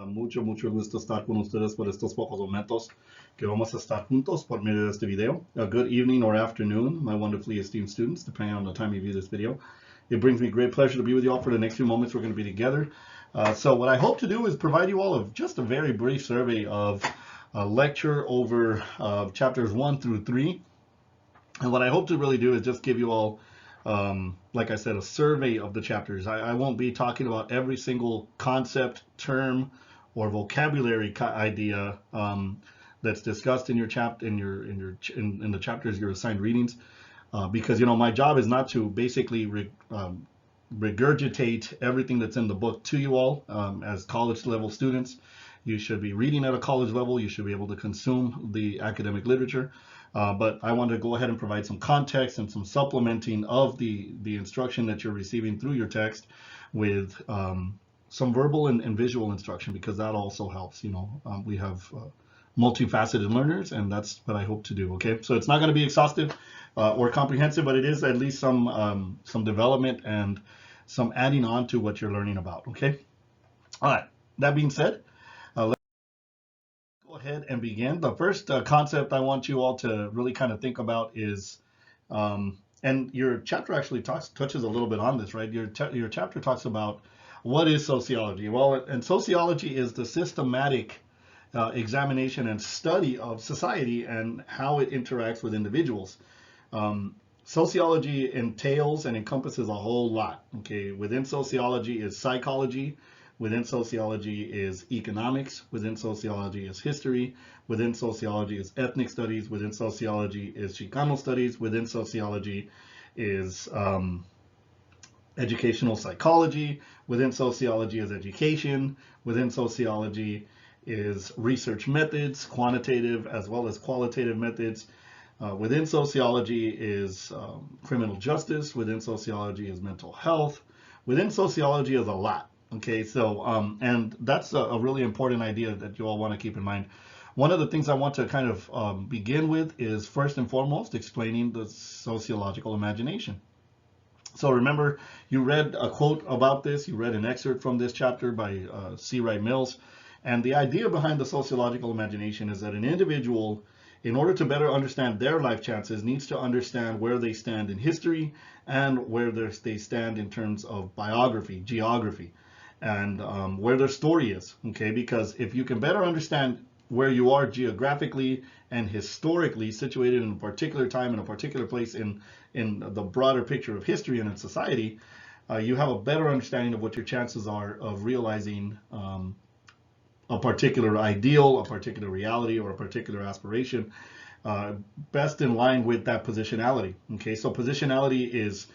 da mucho, mucho gusto estar con ustedes por estos pocos momentos que vamos a estar juntos por medio de este video. Good evening or afternoon, my wonderfully esteemed students, depending on the time you view this video. It brings me great pleasure to be with you all for the next few moments we're going to be together. So what I hope to do is provide you all of just a very brief survey of a lecture over chapters 1 through 3. And what I hope to really do is just give you all, like I said, a survey of the chapters. I won't be talking about every single concept, term, or vocabulary idea that's discussed in your in the chapters, your assigned readings, because my job is not to basically regurgitate everything that's in the book to you all as college level students. You should be reading at a college level. You should be able to consume the academic literature. But I want to go ahead and provide some context and some supplementing of the instruction that you're receiving through your text with some verbal and visual instruction, because that also helps. We have multifaceted learners, and that's what I hope to do. Okay, so it's not going to be exhaustive or comprehensive, but it is at least some development and some adding on to what you're learning about. Okay, all right. That being said, let's go ahead and begin. The first concept I want you all to really kind of think about is, and your chapter actually touches a little bit on this, right? Your chapter talks about what is sociology. Well, and sociology is the systematic examination and study of society and how it interacts with individuals. Sociology entails and encompasses a whole lot. Okay, within sociology is psychology. Within sociology is economics. Within sociology is history. Within sociology is ethnic studies. Within sociology is Chicano studies. Within sociology is educational psychology. Within sociology is education. Within sociology is research methods, quantitative as well as qualitative methods. Within sociology is criminal justice. Within sociology is mental health. Within sociology is a lot. Okay, so and that's a really important idea that you all want to keep in mind. One of the things I want to kind of begin with is first and foremost explaining the sociological imagination. So remember, you read a quote about this. You read an excerpt from this chapter by C. Wright Mills. And the idea behind the sociological imagination is that an individual, in order to better understand their life chances, needs to understand where they stand in history and where they stand in terms of biography, geography, and where their story is. Okay, because if you can better understand where you are geographically and historically situated in a particular time in a particular place in the broader picture of history and in society, you have a better understanding of what your chances are of realizing a particular ideal, a particular reality, or a particular aspiration, best in line with that positionality. Okay, so positionality is,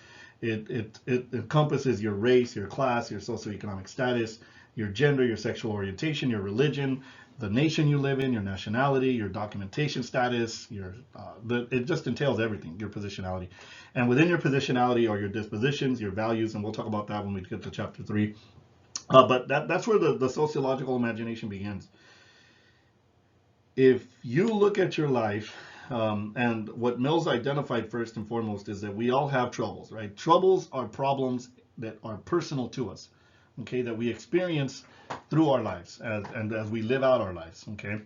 it encompasses your race, your class, your socioeconomic status, your gender, your sexual orientation, your religion, the nation you live in, your nationality, your documentation status, it just entails everything, your positionality. And within your positionality are your dispositions, your values, and we'll talk about that when we get to chapter 3. But that's where the sociological imagination begins. If you look at your life, and what Mills identified first and foremost is that we all have troubles, right? Troubles are problems that are personal to us, okay, that we experience through our lives as we live out our lives, okay?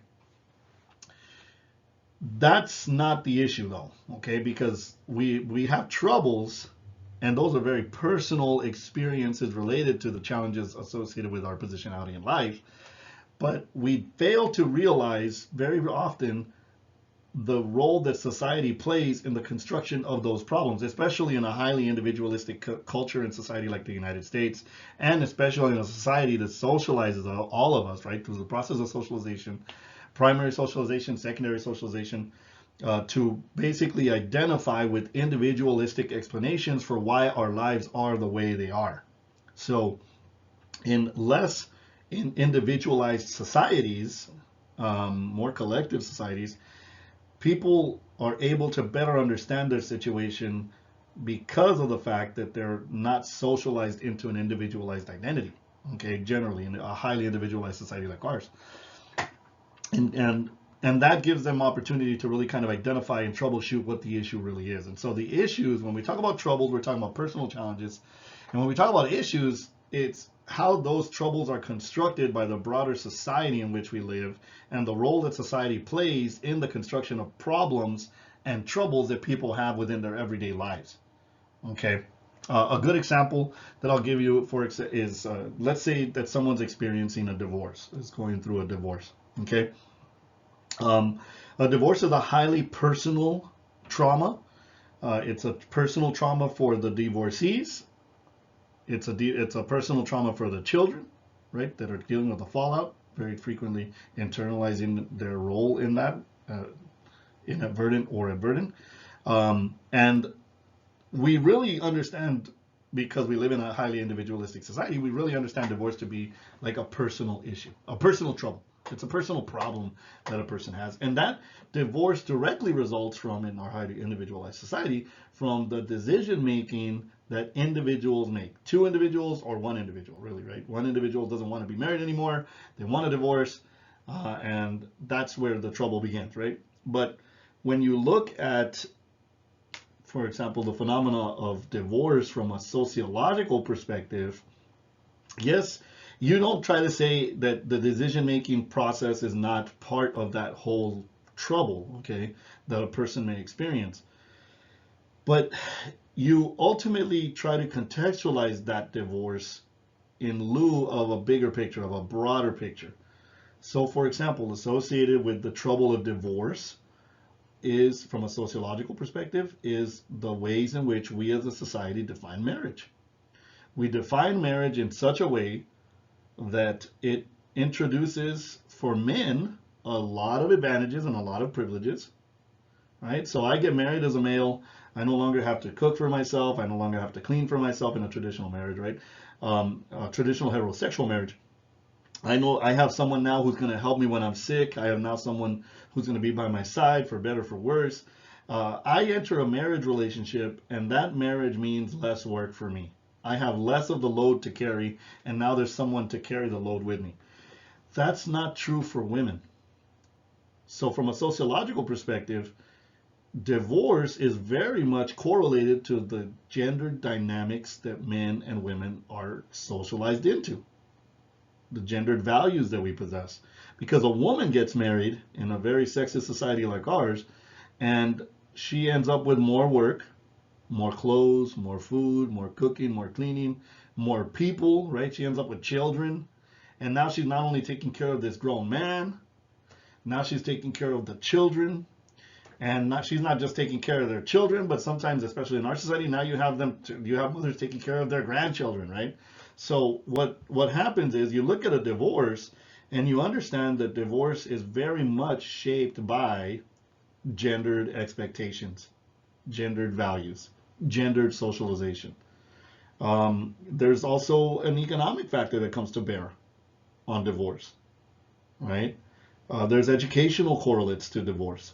That's not the issue though, okay, because we have troubles, and those are very personal experiences related to the challenges associated with our positionality in life. But we fail to realize very often the role that society plays in the construction of those problems, especially in a highly individualistic culture and society like the United States, and especially in a society that socializes all of us, right, through the process of socialization, primary socialization, secondary socialization, to basically identify with individualistic explanations for why our lives are the way they are. So in individualized societies, more collective societies, people are able to better understand their situation because of the fact that they're not socialized into an individualized identity, okay, generally in a highly individualized society like ours. And that gives them opportunity to really kind of identify and troubleshoot what the issue really is. And so the issues, when we talk about troubles, we're talking about personal challenges. And when we talk about issues, it's how those troubles are constructed by the broader society in which we live, and the role that society plays in the construction of problems and troubles that people have within their everyday lives. Okay. A good example that I'll give you is let's say that someone's experiencing a divorce, is going through a divorce. Okay. A divorce is a highly personal trauma. It's a personal trauma for the divorcees. It's a personal trauma for the children, right, that are dealing with the fallout, very frequently internalizing their role in that, inadvertent or advertent. And we really understand, because we live in a highly individualistic society, we really understand divorce to be like a personal issue, a personal trouble. It's a personal problem that a person has. And that divorce directly results from, in our highly individualized society, from the decision making that individuals make. Two individuals or one individual, really, right? One individual doesn't want to be married anymore. They want a divorce. And that's where the trouble begins, right? But when you look at, for example, the phenomena of divorce from a sociological perspective, yes, you don't try to say that the decision-making process is not part of that whole trouble, okay, that a person may experience. But you ultimately try to contextualize that divorce in lieu of a bigger picture, of a broader picture. So, for example, associated with the trouble of divorce is, from a sociological perspective, is the ways in which we as a society define marriage. We define marriage in such a way that it introduces for men a lot of advantages and a lot of privileges, right? So I get married as a male. I no longer have to cook for myself. I no longer have to clean for myself in a traditional marriage, right? A traditional heterosexual marriage. I know I have someone now who's going to help me when I'm sick. I have now someone who's going to be by my side, for better, for worse. I enter a marriage relationship, and that marriage means less work for me. I have less of the load to carry, and now there's someone to carry the load with me. That's not true for women. So from a sociological perspective, divorce is very much correlated to the gender dynamics that men and women are socialized into, the gendered values that we possess. Because a woman gets married in a very sexist society like ours, and she ends up with more work, more clothes, more food, more cooking, more cleaning, more people, right? She ends up with children. And now she's not only taking care of this grown man, now she's taking care of the children. And she's not just taking care of their children, but sometimes, especially in our society, now you have mothers taking care of their grandchildren, right? So what happens is you look at a divorce and you understand that divorce is very much shaped by gendered expectations, gendered values, gendered socialization. There's also an economic factor that comes to bear on divorce, right? There's educational correlates to divorce.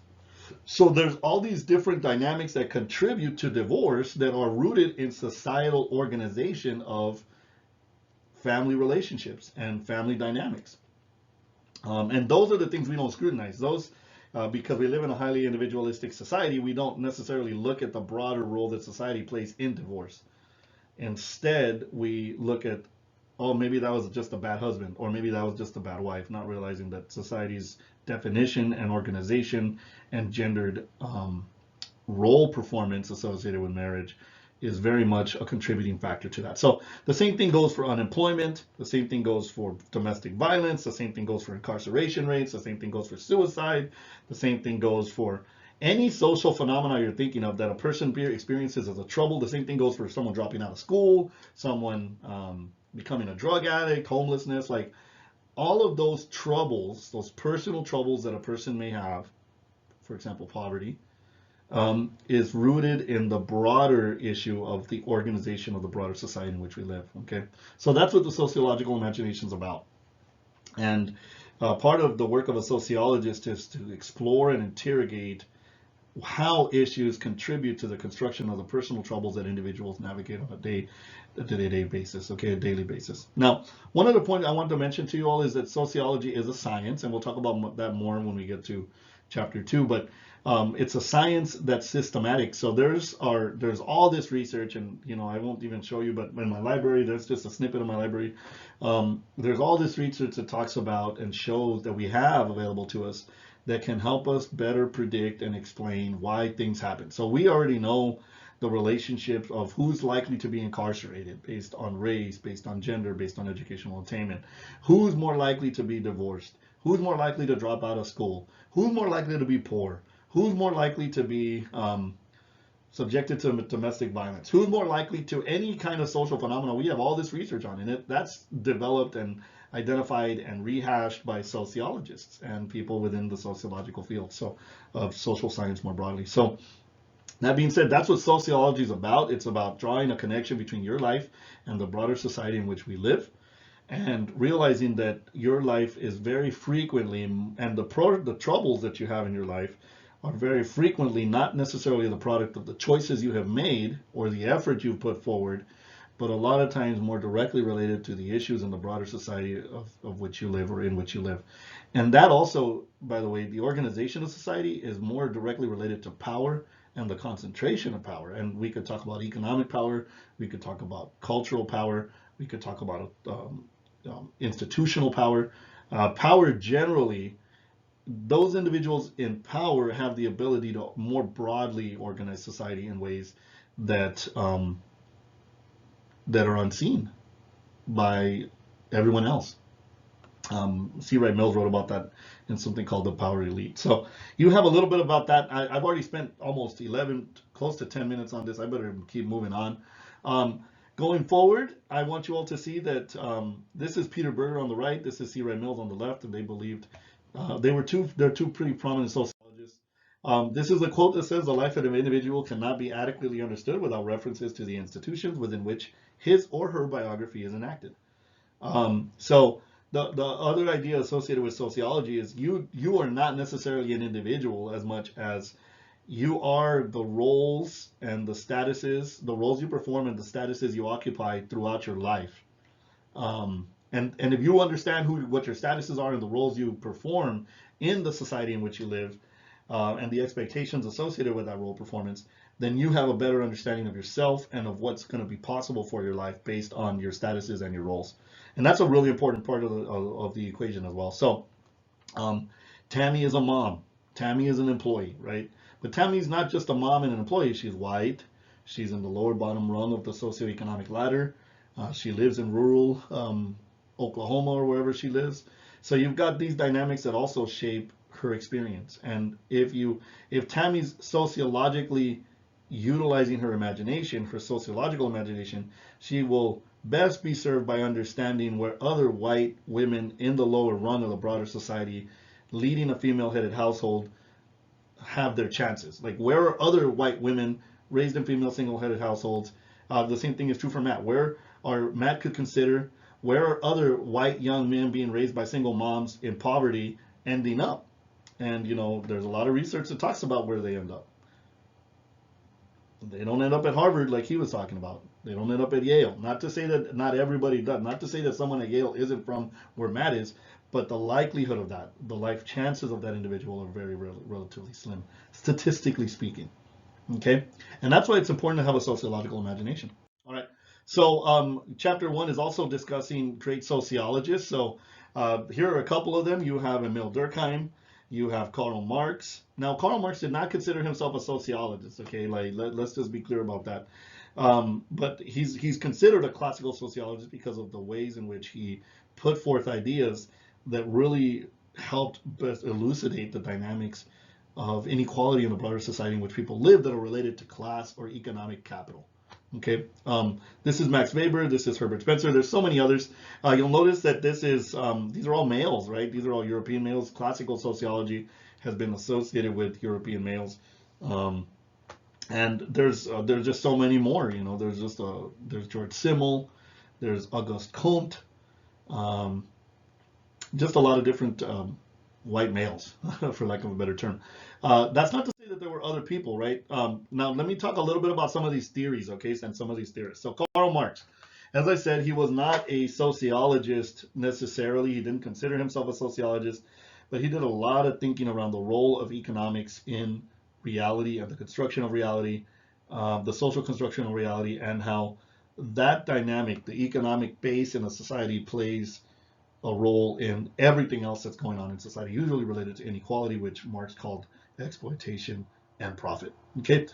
So there's all these different dynamics that contribute to divorce that are rooted in societal organization of family relationships and family dynamics. And those are the things we don't scrutinize. Those, because we live in a highly individualistic society, we don't necessarily look at the broader role that society plays in divorce. Instead, we look at, oh, maybe that was just a bad husband, or maybe that was just a bad wife, not realizing that society's definition and organization and gendered role performance associated with marriage is very much a contributing factor to that. So the same thing goes for unemployment, the same thing goes for domestic violence, the same thing goes for incarceration rates, the same thing goes for suicide, the same thing goes for any social phenomena you're thinking of that a person experiences as a trouble. The same thing goes for someone dropping out of school, someone becoming a drug addict, homelessness, like all of those troubles, those personal troubles that a person may have, for example, poverty, is rooted in the broader issue of the organization of the broader society in which we live. Okay, so that's what the sociological imagination is about. And part of the work of a sociologist is to explore and interrogate how issues contribute to the construction of the personal troubles that individuals navigate on a day-to-day basis, okay, a daily basis. Now, one other point I want to mention to you all is that sociology is a science, and we'll talk about that more when we get to chapter 2. But it's a science that's systematic. So there's all this research, and I won't even show you, but in my library, there's just a snippet of my library. There's all this research that talks about and shows that we have available to us that can help us better predict and explain why things happen. So we already know the relationships of who's likely to be incarcerated based on race, based on gender, based on educational attainment, who's more likely to be divorced, who's more likely to drop out of school, who's more likely to be poor, who's more likely to be subjected to domestic violence, who's more likely to any kind of social phenomena. We have all this research on it. That's developed and identified and rehashed by sociologists and people within the sociological field, so of social science more broadly. So that being said, that's what sociology is about. It's about drawing a connection between your life and the broader society in which we live, and realizing that your life is very frequently, and the troubles that you have in your life are very frequently not necessarily the product of the choices you have made or the effort you've put forward, but a lot of times more directly related to the issues in the broader society of which you live or in which you live. And that also, by the way, the organization of society is more directly related to power and the concentration of power. And we could talk about economic power, we could talk about cultural power, we could talk about institutional power. Power generally, those individuals in power have the ability to more broadly organize society in ways that that are unseen by everyone else. C. Wright Mills wrote about that in something called The Power Elite. So you have a little bit about that. I've already spent almost 11, close to 10 minutes on this. I better keep moving on. Going forward, I want you all to see that this is Peter Berger on the right, this is C. Wright Mills on the left, and they believed they're two pretty prominent sociologists. This is a quote that says, "The life of an individual cannot be adequately understood without references to the institutions within which his or her biography is enacted." So the other idea associated with sociology is you are not necessarily an individual as much as you are the roles and the statuses, the roles you perform and the statuses you occupy throughout your life. And if you understand what your statuses are and the roles you perform in the society in which you live, and the expectations associated with that role performance, then you have a better understanding of yourself and of what's going to be possible for your life based on your statuses and your roles. And that's a really important part of the equation as well. So Tammy is a mom. Tammy is an employee, right? But Tammy's not just a mom and an employee. She's white. She's in the lower bottom rung of the socioeconomic ladder. She lives in rural Oklahoma or wherever she lives. So you've got these dynamics that also shape her experience. And if Tammy's sociologically utilizing her imagination, her sociological imagination, she will best be served by understanding where other white women in the lower rung of the broader society leading a female-headed household have their chances. Like, where are other white women raised in female single-headed households? The same thing is true for Matt. Matt could consider, where are other white young men being raised by single moms in poverty ending up? And there's a lot of research that talks about where they end up. They don't end up at Harvard like he was talking about. They don't end up at Yale. Not to say that not everybody does. Not to say that someone at Yale isn't from where Matt is, but the likelihood of that, the life chances of that individual are very relatively slim, statistically speaking. Okay? And that's why it's important to have a sociological imagination. All right. So chapter 1 is also discussing great sociologists. So here are a couple of them. You have Emil Durkheim. You have Karl Marx. Now, Karl Marx did not consider himself a sociologist, okay? Like, let's just be clear about that. But he's considered a classical sociologist because of the ways in which he put forth ideas that really helped best elucidate the dynamics of inequality in the broader society in which people live that are related to class or economic capital. Okay, this is Max Weber, this is Herbert Spencer, there's so many others. You'll notice that these are all males, right? These are all European males. Classical sociology has been associated with European males. And there's just so many more, there's George Simmel, there's Auguste Comte, just a lot of different white males, for lack of a better term. That's not to say that there were other people, right? Now, let me talk a little bit about some of these theories, okay, and some of these theorists. So Karl Marx, as I said, he was not a sociologist necessarily. He didn't consider himself a sociologist, but he did a lot of thinking around the role of economics in reality and the construction of reality, the social construction of reality, and how that dynamic, the economic base in a society, plays a role in everything else that's going on in society, usually related to inequality, which Marx called exploitation and profit. Okay,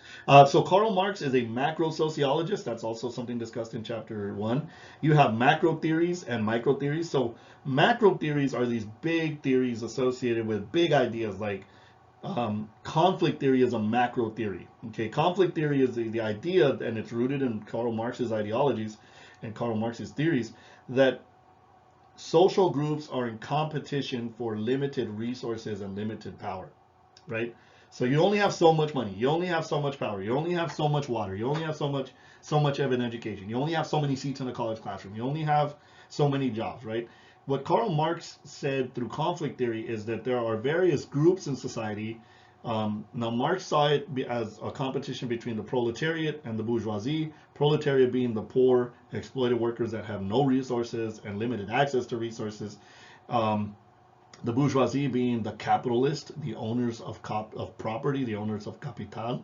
so Karl Marx is a macro sociologist. That's also something discussed in chapter 1. You have macro theories and micro theories. So macro theories are these big theories associated with big ideas, like conflict theory is a macro theory. Okay, conflict theory is the idea, and it's rooted in Karl Marx's ideologies and Karl Marx's theories, that social groups are in competition for limited resources and limited power, right? So you only have so much money, you only have so much power, you only have so much water, you only have so much of an education, you only have so many seats in a college classroom, you only have so many jobs, right? What Karl Marx said through conflict theory is that there are various groups in society. Now, Marx saw it as a competition between the proletariat and the bourgeoisie. Proletariat being the poor, exploited workers that have no resources and limited access to resources. The bourgeoisie being the capitalist, the owners of property, the owners of capital.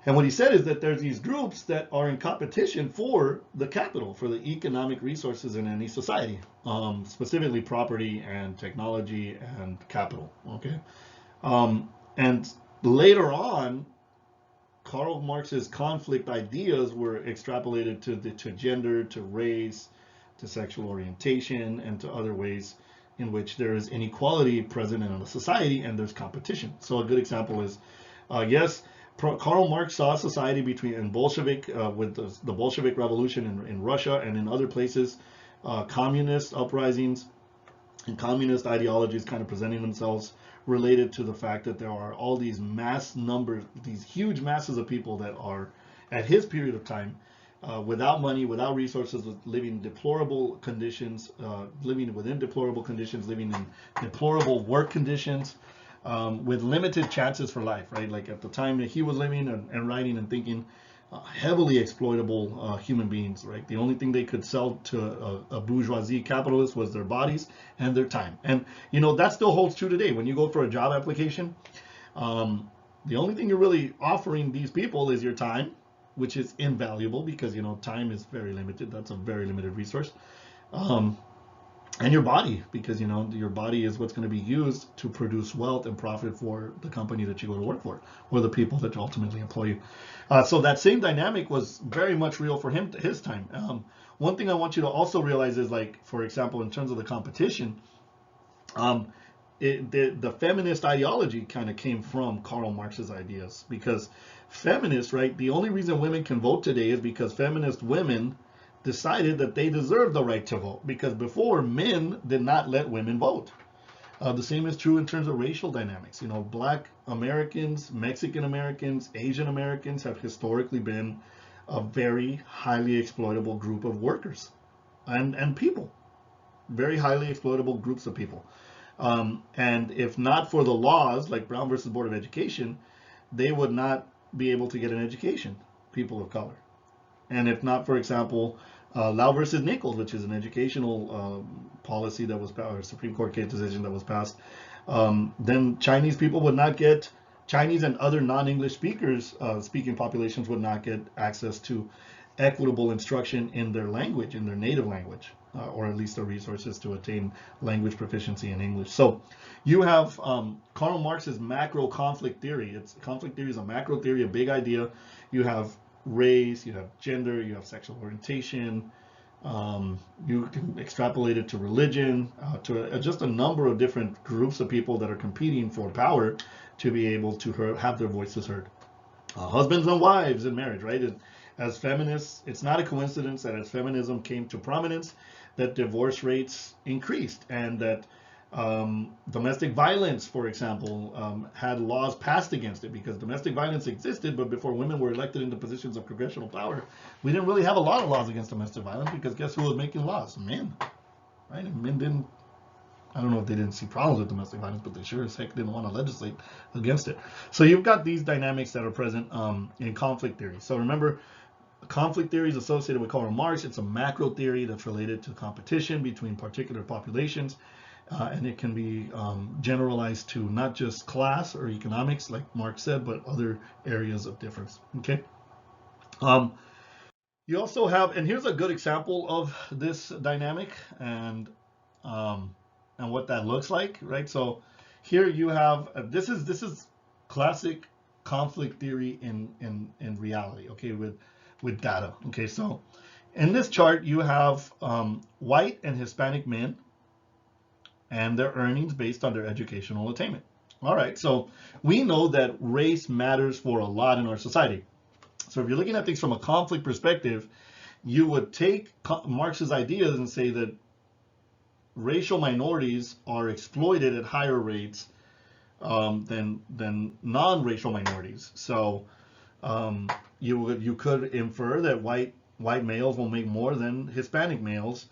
And what he said is that there's these groups that are in competition for the capital, for the economic resources in any society, specifically property and technology and capital. Okay. And later on, Karl Marx's conflict ideas were extrapolated to gender, to race, to sexual orientation, and to other ways in which there is inequality present in a society and there's competition. So a good example is, yes, Karl Marx saw society in Bolshevik, with the Bolshevik Revolution in Russia and in other places, communist uprisings and communist ideologies kind of presenting themselves, related to the fact that there are all these mass numbers, these huge masses of people that are, at his period of time, without money, without resources, living deplorable conditions, living within deplorable conditions, living in deplorable work conditions, with limited chances for life, right? Like at the time that he was living and writing and thinking, heavily exploitable human beings, right? The only thing they could sell to a bourgeoisie capitalist was their bodies and their time. And, you know, that still holds true today. When you go for a job application, the only thing you're really offering these people is your time, which is invaluable because, you know, time is very limited. That's a very limited resource. And your body, because, you know, your body is what's going to be used to produce wealth and profit for the company that you go to work for, or the people that ultimately employ you. So that same dynamic was very much real for him, his time. One thing I want you to also realize is, like, for example, in terms of the competition, the feminist ideology kind of came from Karl Marx's ideas, because feminists, right, the only reason women can vote today is because feminist women decided that they deserve the right to vote, because before, men did not let women vote. The same is true in terms of racial dynamics. You know, Black Americans, Mexican Americans, Asian Americans have historically been a very highly exploitable group of workers and people, very highly exploitable groups of people. And if not for the laws like Brown versus Board of Education, they would not be able to get an education, people of color. And if not, for example, Lau versus Nichols, which is an educational policy that was passed, or a Supreme Court case decision that was passed, then Chinese people would not get, Chinese and other non-English speakers, speaking populations would not get access to equitable instruction in their language, in their native language, or at least the resources to attain language proficiency in English. So you have Karl Marx's macro conflict theory. Conflict theory is a macro theory, a big idea. You have race, you have gender, you have sexual orientation, you can extrapolate it to religion, to just a number of different groups of people that are competing for power to be able to have their voices heard. Husbands and wives in marriage, right? As feminists, it's not a coincidence that as feminism came to prominence, that divorce rates increased, and that domestic violence, for example, had laws passed against it, because domestic violence existed, but before women were elected into positions of congressional power, we didn't really have a lot of laws against domestic violence, because guess who was making laws? Men, right? And men didn't, I don't know if they didn't see problems with domestic violence, but they sure as heck didn't want to legislate against it. So you've got these dynamics that are present in conflict theory. So remember, conflict theory is associated with Karl Marx. It's a macro theory that's related to competition between particular populations. and it can be generalized to not just class or economics, like Mark said, but other areas of difference. Okay. Um, you also have, and here's a good example of this dynamic um, and what that looks like, right? So here you have this is classic conflict theory in reality, okay, with data. Okay, so in this chart you have white and Hispanic men and their earnings based on their educational attainment. All right, so we know that race matters for a lot in our society. So if you're looking at things from a conflict perspective, you would take Marx's ideas and say that racial minorities are exploited at higher rates than non-racial minorities. So you could infer that white males will make more than Hispanic males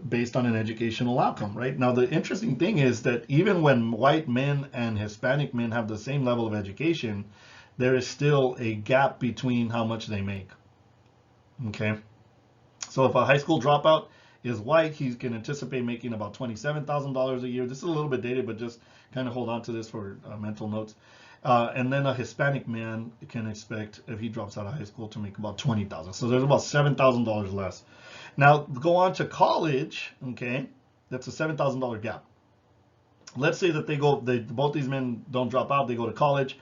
based on an educational outcome, right? Now the interesting thing is that even when white men and Hispanic men have the same level of education, there is still a gap between how much they make. Okay, so if a high school dropout is white, he can anticipate making about $27,000 a year. This is a little bit dated, but just kind of hold on to this for mental notes. And then a Hispanic man can expect, if he drops out of high school, to make about $20,000. So there's about $7,000 less. Now go on to college. Okay, that's a $7,000 gap. Let's say that both these men don't drop out. They go to college.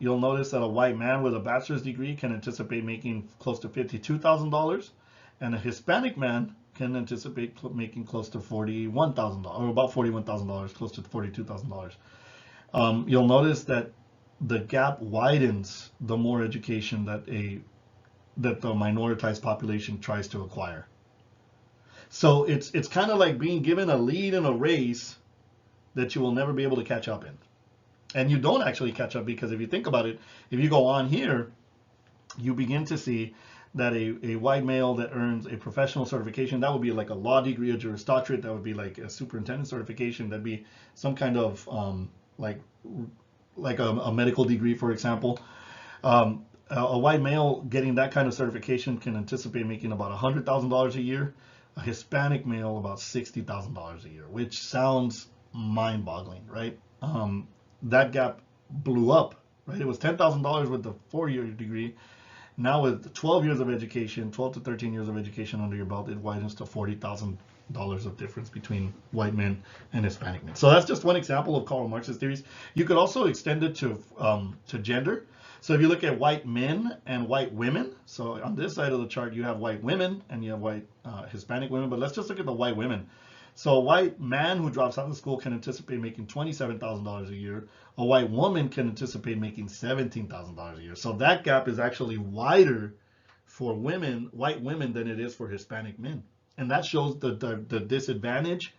You'll notice that a white man with a bachelor's degree can anticipate making close to $52,000, and a Hispanic man can anticipate making close to $41,000, or about $41,000, close to $42,000. You'll notice that the gap widens the more education that the minoritized population tries to acquire. So it's kind of like being given a lead in a race that you will never be able to catch up in. And you don't actually catch up, because if you think about it, if you go on here, you begin to see that a white male that earns a professional certification, that would be like a law degree, a Juris Doctorate, that would be like a superintendent certification, that'd be some kind of like a medical degree, for example. A white male getting that kind of certification can anticipate making about $100,000 a year. A Hispanic male about $60,000 a year, which sounds mind-boggling, right? That gap blew up, right? It was $10,000 with the 4-year degree. Now with 12 years of education, 12 to 13 years of education under your belt, it widens to $40,000 of difference between white men and Hispanic men. So that's just one example of Karl Marx's theories. You could also extend it to gender. So if you look at white men and white women, so on this side of the chart you have white women and you have white Hispanic women, but let's just look at the white women. So a white man who drops out of school can anticipate making $27,000 a year. A white woman can anticipate making $17,000 a year. So that gap is actually wider for women, white women, than it is for Hispanic men. And that shows the disadvantage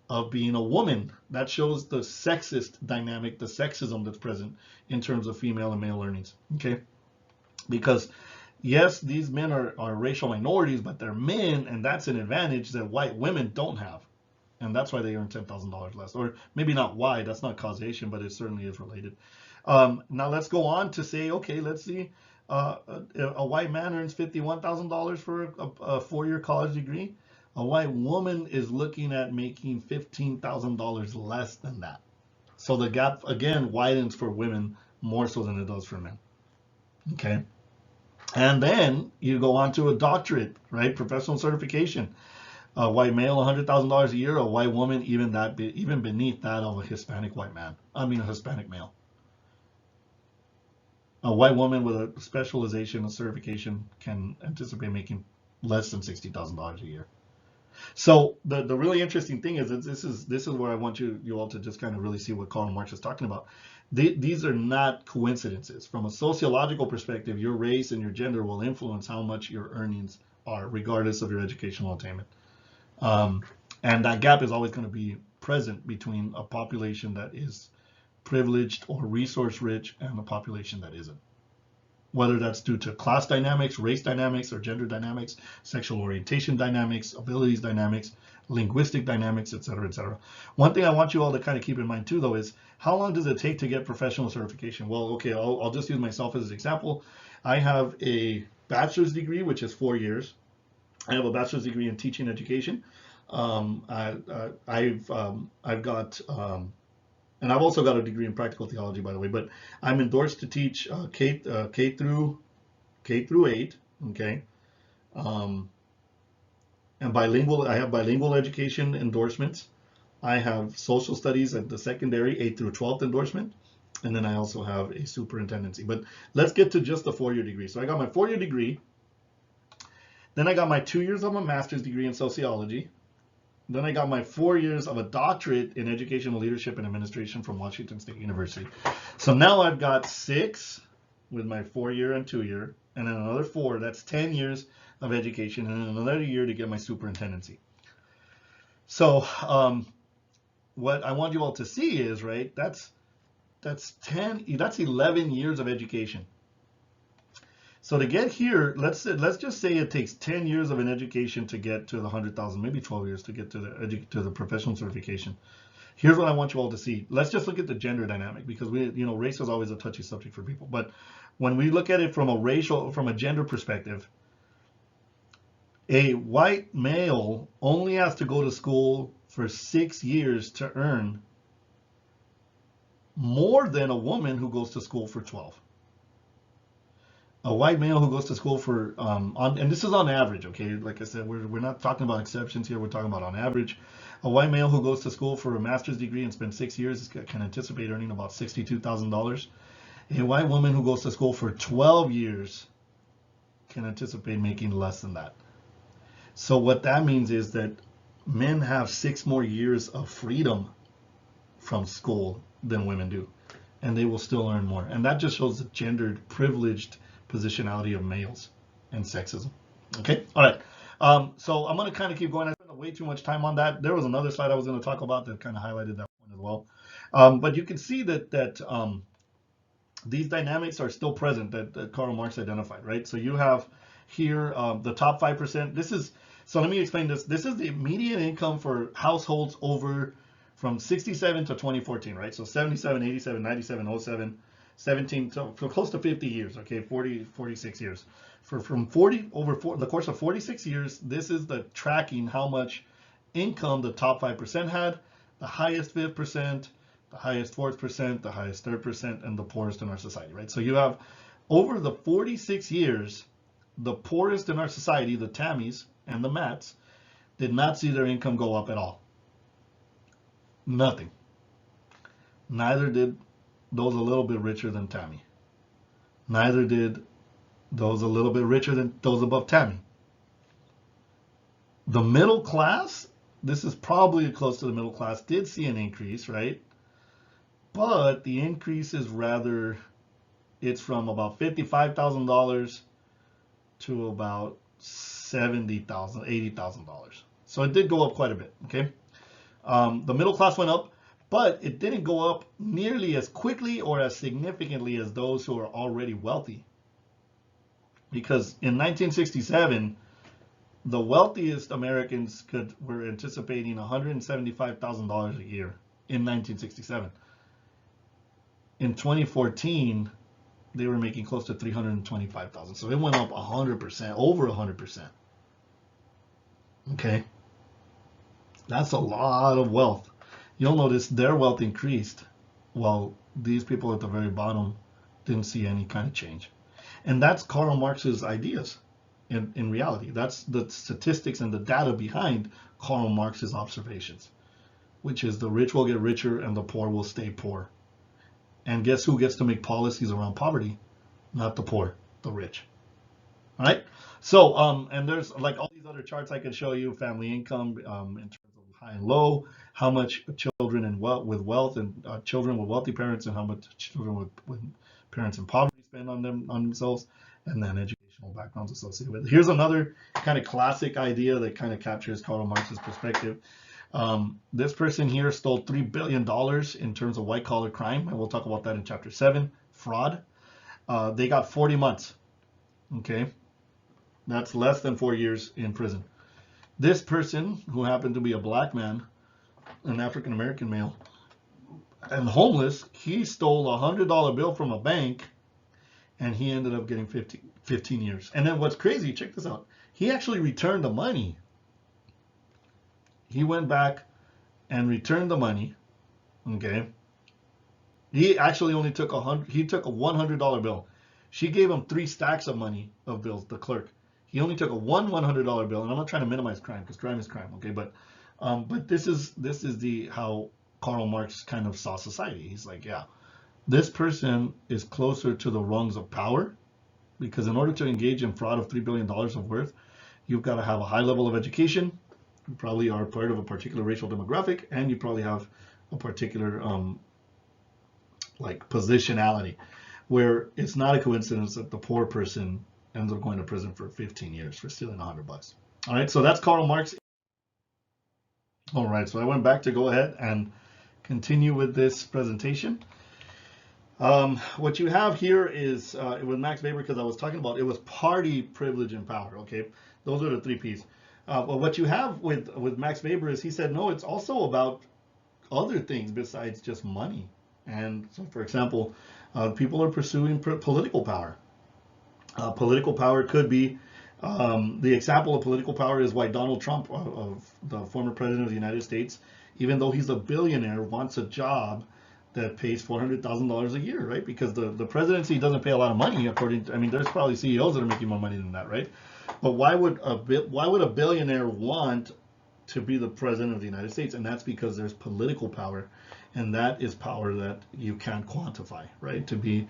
of being a woman. That shows the sexist dynamic, the sexism that's present in terms of female and male earnings. Okay, because yes, these men are racial minorities, but they're men, and that's an advantage that white women don't have. And that's why they earn $10,000 less. Or maybe not why, that's not causation, but it certainly is related. Now let's go on to say, okay, let's see, a white man earns $51,000 for a 4-year college degree. A white woman is looking at making $15,000 less than that. So the gap, again, widens for women more so than it does for men. Okay. And then you go on to a doctorate, right? Professional certification. A white male, $100,000 a year. A white woman, even beneath that of a Hispanic a Hispanic male. A white woman with a specialization, a certification, can anticipate making less than $60,000 a year. So the really interesting thing is that this is where I want you all to just kind of really see what Karl Marx is talking about. These are not coincidences. From a sociological perspective, your race and your gender will influence how much your earnings are, regardless of your educational attainment. And that gap is always going to be present between a population that is privileged or resource rich and a population that isn't. Whether that's due to class dynamics, race dynamics, or gender dynamics, sexual orientation dynamics, abilities dynamics, linguistic dynamics, et cetera, et cetera. One thing I want you all to kind of keep in mind too, though, is how long does it take to get professional certification? Well, okay, I'll just use myself as an example. I have a bachelor's degree, which is 4 years. I have a bachelor's degree in teaching education. I've got and I've also got a degree in practical theology, by the way. But I'm endorsed to teach K through 8. Okay, um, and bilingual. I have bilingual education endorsements. I have social studies at the secondary 8th through 12th endorsement, and then I also have a superintendency. But let's get to just the 4-year degree. So I got my 4-year degree. Then I got my 2 years of a master's degree in sociology. Then I got my 4 years of a doctorate in educational leadership and administration from Washington State University. So now I've got 6 with my 4-year and 2-year, and then another 4. That's 10 years of education, and then another year to get my superintendency. So what I want you all to see is, right, that's 11 years of education. So to get here, let's just say it takes 10 years of an education to get to the 100,000, maybe 12 years to get to the professional certification. Here's what I want you all to see. Let's just look at the gender dynamic, because race is always a touchy subject for people. But when we look at it from a gender perspective, a white male only has to go to school for 6 years to earn more than a woman who goes to school for 12. A white male who goes to school for, and this is on average, okay? Like I said, we're not talking about exceptions here. We're talking about on average. A white male who goes to school for a master's degree and spends 6 years can anticipate earning about $62,000. A white woman who goes to school for 12 years can anticipate making less than that. So what that means is that men have 6 more years of freedom from school than women do, and they will still earn more. And that just shows the gendered, privileged positionality of males and sexism. Okay, all right. So I'm going to kind of keep going. I spent way too much time on that. There was another slide I was going to talk about that kind of highlighted that point as well. But you can see that these dynamics are still present that Karl Marx identified, right? So you have here the top 5%. So let me explain this. This is the median income for households over from 67 to 2014, right? So 77, 87, 97, 07, 17, so for close to 50 years, okay, 46 years. From the course of 46 years, this is the tracking how much income the top 5% had, the highest 5%, the highest 4%, the highest 3%, and the poorest in our society, right? So you have, over the 46 years, the poorest in our society, the Tammies and the Matts, did not see their income go up at all. Nothing. Neither did those a little bit richer than Tammy. Neither did those a little bit richer than those above Tammy. The middle class, this is probably close to the middle class, did see an increase, right? But the increase is it's from about $55,000 to about $70,000, $80,000. So it did go up quite a bit, okay? The middle class went up, but it didn't go up nearly as quickly or as significantly as those who are already wealthy. Because in 1967, the wealthiest Americans were anticipating $175,000 a year in 1967. In 2014, they were making close to $325,000. So it went up 100%, over 100%. Okay? That's a lot of wealth. You'll notice their wealth increased while these people at the very bottom didn't see any kind of change. And that's Karl Marx's ideas in reality. That's the statistics and the data behind Karl Marx's observations, which is the rich will get richer and the poor will stay poor. And guess who gets to make policies around poverty? Not the poor, the rich. All right? So, and there's like all these other charts I could show you, family income in terms of high and low, how much children with wealth and children with wealthy parents and how much children with parents in poverty spend on themselves, and then educational backgrounds associated with it. Here's another kind of classic idea that kind of captures Karl Marx's perspective. This person here stole $3 billion in terms of white-collar crime, and we'll talk about that in chapter 7, fraud. They got 40 months, okay? That's less than 4 years in prison. This person, who happened to be a black man, an African-American male, and homeless, he stole a $100 bill from a bank, and he ended up getting 15 years. And then what's crazy, check this out, he actually returned the money. He went back and returned the money. Okay. He actually only took he took a $100 bill. She gave him 3 stacks of money of bills, the clerk. He only took a $100 bill, and I'm not trying to minimize crime because crime is crime, okay? But this is the how Karl Marx kind of saw society. He's like, yeah, this person is closer to the rungs of power, because in order to engage in fraud of $3 billion of worth, you've got to have a high level of education. You probably are part of a particular racial demographic, and you probably have a particular like positionality, where it's not a coincidence that the poor person ends up going to prison for 15 years for stealing $100. All right, so that's Karl Marx. All right, so I went back to go ahead and continue with this presentation. What you have here is with Max Weber, because I was talking about it was party, privilege, and power. Okay, those are the 3 P's. But what you have with Max Weber is he said, no, it's also about other things besides just money. And so, for example, people are pursuing political power. Political power could be, the example of political power is why Donald Trump, of the former president of the United States, even though he's a billionaire, wants a job that pays $400,000 a year, right? Because the presidency doesn't pay a lot of money, according to, I mean, there's probably CEOs that are making more money than that, right? But why would a billionaire want to be the president of the United States? And that's because there's political power, and that is power that you can't quantify, right? To be,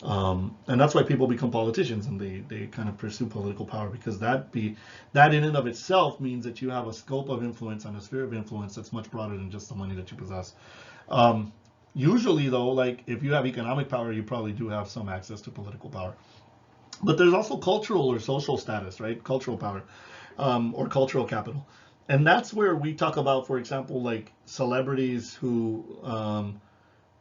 and that's why people become politicians, and they kind of pursue political power, because that in and of itself means that you have a scope of influence and a sphere of influence that's much broader than just the money that you possess. Usually, though, like if you have economic power, you probably do have some access to political power. But there's also cultural or social status, right? Cultural power, or cultural capital. And that's where we talk about, for example, like celebrities who,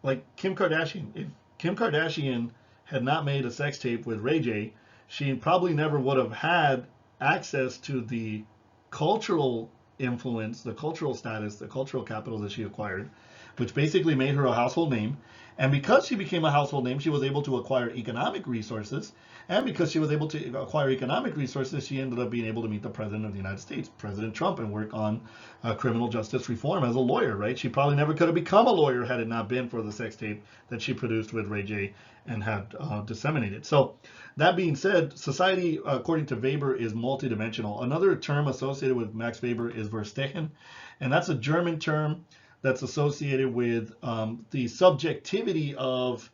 like Kim Kardashian. If Kim Kardashian had not made a sex tape with Ray J, she probably never would have had access to the cultural influence, the cultural status, the cultural capital that she acquired, which basically made her a household name. And because she became a household name, she was able to acquire economic resources. And because she was able to acquire economic resources, she ended up being able to meet the president of the United States, President Trump, and work on criminal justice reform as a lawyer, right? She probably never could have become a lawyer had it not been for the sex tape that she produced with Ray J and had disseminated. So that being said, society, according to Weber, is multidimensional. Another term associated with Max Weber is Verstehen, and that's a German term that's associated with the subjectivity of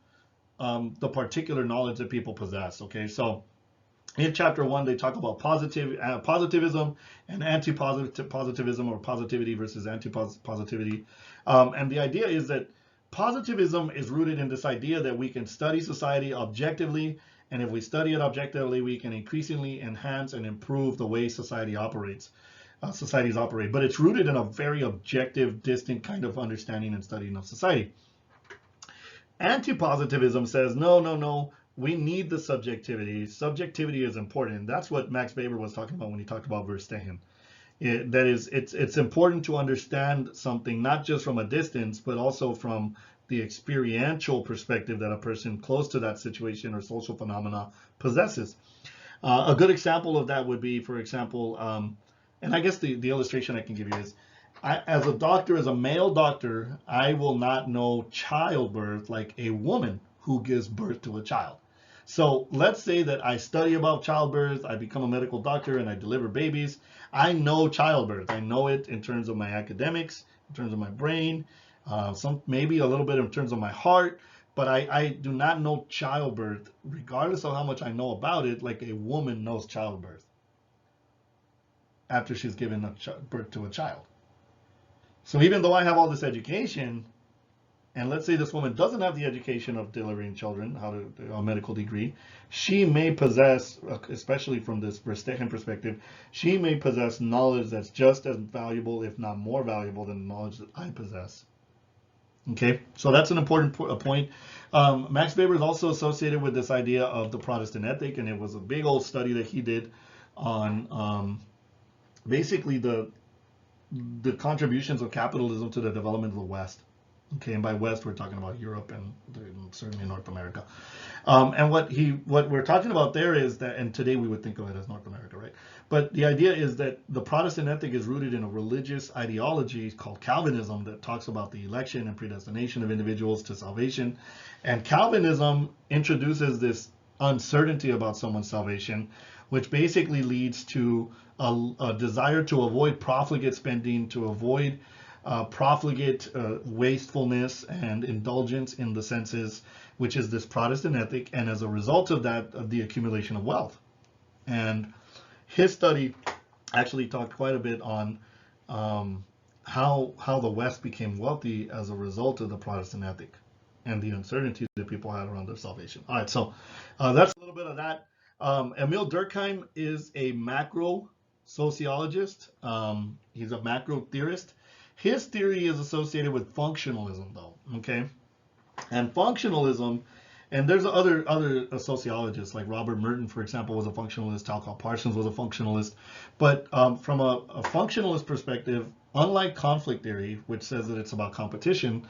the particular knowledge that people possess. Okay, so in chapter 1, they talk about positivism and anti-positivism, or positivity versus anti-positivity. And the idea is that positivism is rooted in this idea that we can study society objectively, and if we study it objectively, we can increasingly enhance and improve the way society operates. Societies operate, but it's rooted in a very objective, distant kind of understanding and studying of society. Anti-positivism says, no, we need the subjectivity. Subjectivity is important. That's what Max Weber was talking about when he talked about Verstehen. That is, it's important to understand something not just from a distance, but also from the experiential perspective that a person close to that situation or social phenomena possesses. A good example of that would be, for example, and I guess the illustration I can give you is, as a doctor, as a male doctor, I will not know childbirth like a woman who gives birth to a child. So let's say that I study about childbirth, I become a medical doctor, and I deliver babies. I know childbirth. I know it in terms of my academics, in terms of my brain, maybe a little bit in terms of my heart, but I do not know childbirth, regardless of how much I know about it, like a woman knows childbirth after she's given birth to a child. So even though I have all this education, and let's say this woman doesn't have the education of delivering children, a medical degree, she may possess, especially from this Verstehen perspective, she may possess knowledge that's just as valuable, if not more valuable, than the knowledge that I possess. Okay, so that's an important point. Max Weber is also associated with this idea of the Protestant ethic, and it was a big old study that he did on basically the contributions of capitalism to the development of the West. Okay, and by West we're talking about Europe and certainly North America. And what we're talking about there is that, and today we would think of it as North America, right? But the idea is that the Protestant ethic is rooted in a religious ideology called Calvinism that talks about the election and predestination of individuals to salvation. And Calvinism introduces this uncertainty about someone's salvation, which basically leads to a desire to avoid profligate spending, to avoid profligate wastefulness and indulgence in the senses, which is this Protestant ethic, and as a result of that, the accumulation of wealth. And his study actually talked quite a bit on how the West became wealthy as a result of the Protestant ethic and the uncertainty that people had around their salvation. All right, so that's a little bit of that. Emil Durkheim is a macro sociologist. He's a macro theorist. His theory is associated with functionalism, though, okay? And functionalism, and there's other sociologists, like Robert Merton, for example, was a functionalist, Talcott Parsons was a functionalist. But from a functionalist perspective, unlike conflict theory, which says that it's about competition,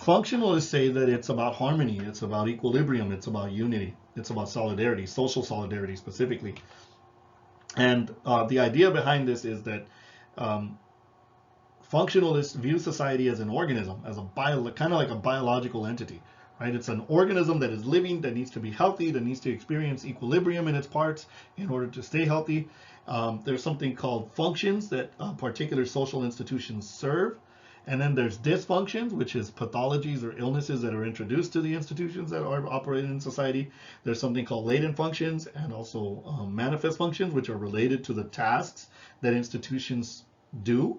functionalists say that it's about harmony, it's about equilibrium, it's about unity, it's about solidarity, social solidarity specifically. And the idea behind this is that functionalists view society as an organism, as a kind of like a biological entity, right? It's an organism that is living, that needs to be healthy, that needs to experience equilibrium in its parts in order to stay healthy. There's something called functions that particular social institutions serve. And then there's dysfunctions, which is pathologies or illnesses that are introduced to the institutions that are operating in society. There's something called latent functions and also manifest functions, which are related to the tasks that institutions do.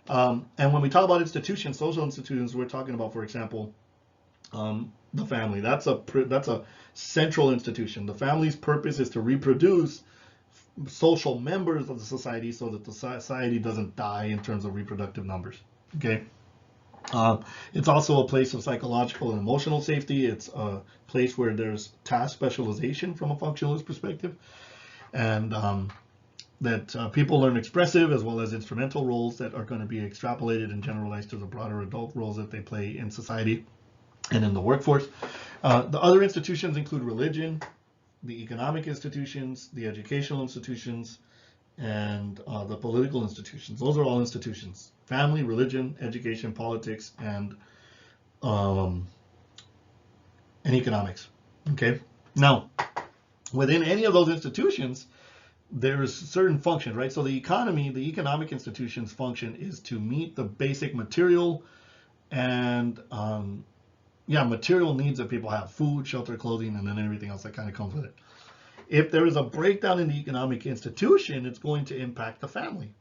And when we talk about institutions, social institutions, we're talking about, for example, the family. That's a central institution. The family's purpose is to reproduce social members of the society so that the society doesn't die in terms of reproductive numbers. Okay. It's also a place of psychological and emotional safety. It's a place where there's task specialization from a functionalist perspective, and that people learn expressive as well as instrumental roles that are going to be extrapolated and generalized to the broader adult roles that they play in society and in the workforce. The other institutions include religion, the economic institutions, the educational institutions, and the political institutions. Those are all institutions: family, religion, education, politics, and economics. Okay. Now, within any of those institutions, there's certain functions, right? So the economic institutions' function is to meet the basic material and material needs that people have: food, shelter, clothing, and then everything else that kind of comes with it. If there is a breakdown in the economic institution, it's going to impact the family.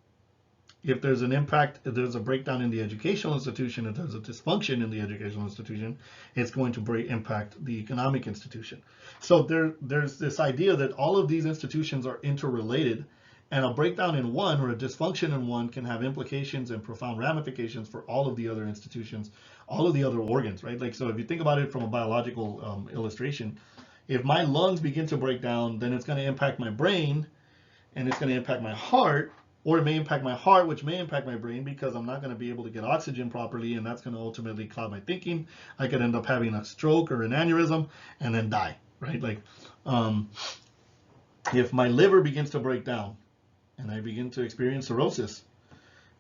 If there's a breakdown in the educational institution, if there's a dysfunction in the educational institution, it's going to impact the economic institution. So there's this idea that all of these institutions are interrelated, and a breakdown in one or a dysfunction in one can have implications and profound ramifications for all of the other institutions, all of the other organs, right? Like, so if you think about it from a biological illustration, if my lungs begin to break down, then it's going to impact my brain, and it's going to impact my heart, or it may impact my heart, which may impact my brain, because I'm not going to be able to get oxygen properly, and that's going to ultimately cloud my thinking. I could end up having a stroke or an aneurysm and then die, right? Like, if my liver begins to break down and I begin to experience cirrhosis,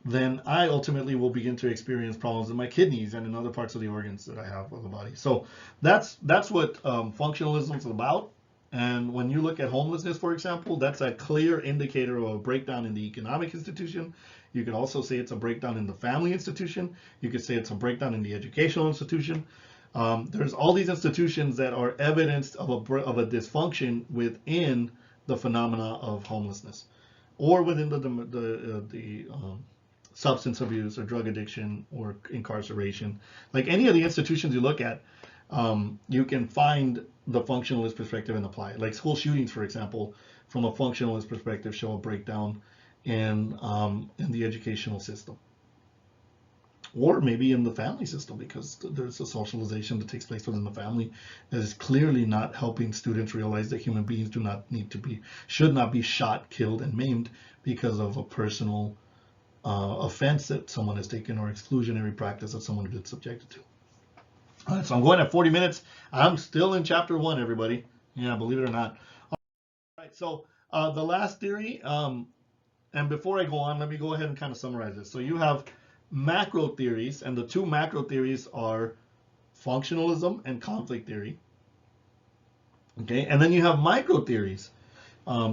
then I ultimately will begin to experience problems in my kidneys and in other parts of the organs that I have of the body. So that's what functionalism is about. And when you look at homelessness, for example, that's a clear indicator of a breakdown in the economic institution. You could also say it's a breakdown in the family institution. You could say it's a breakdown in the educational institution. There's all these institutions that are evidence of a dysfunction within the phenomena of homelessness, or within the substance abuse or drug addiction or incarceration. Like any of the institutions you look at, you can find the functionalist perspective and apply it. Like school shootings, for example, from a functionalist perspective, show a breakdown in the educational system, or maybe in the family system, because there's a socialization that takes place within the family that is clearly not helping students realize that human beings should not be shot, killed, and maimed because of a personal offense that someone has taken or exclusionary practice that someone has been subjected to. All right, so I'm going at 40 minutes. I'm still in chapter 1, everybody. Yeah, believe it or not. All right, so the last theory, and before I go on, let me go ahead and kind of summarize this. So you have macro theories, and the two macro theories are functionalism and conflict theory. Okay, and then you have micro theories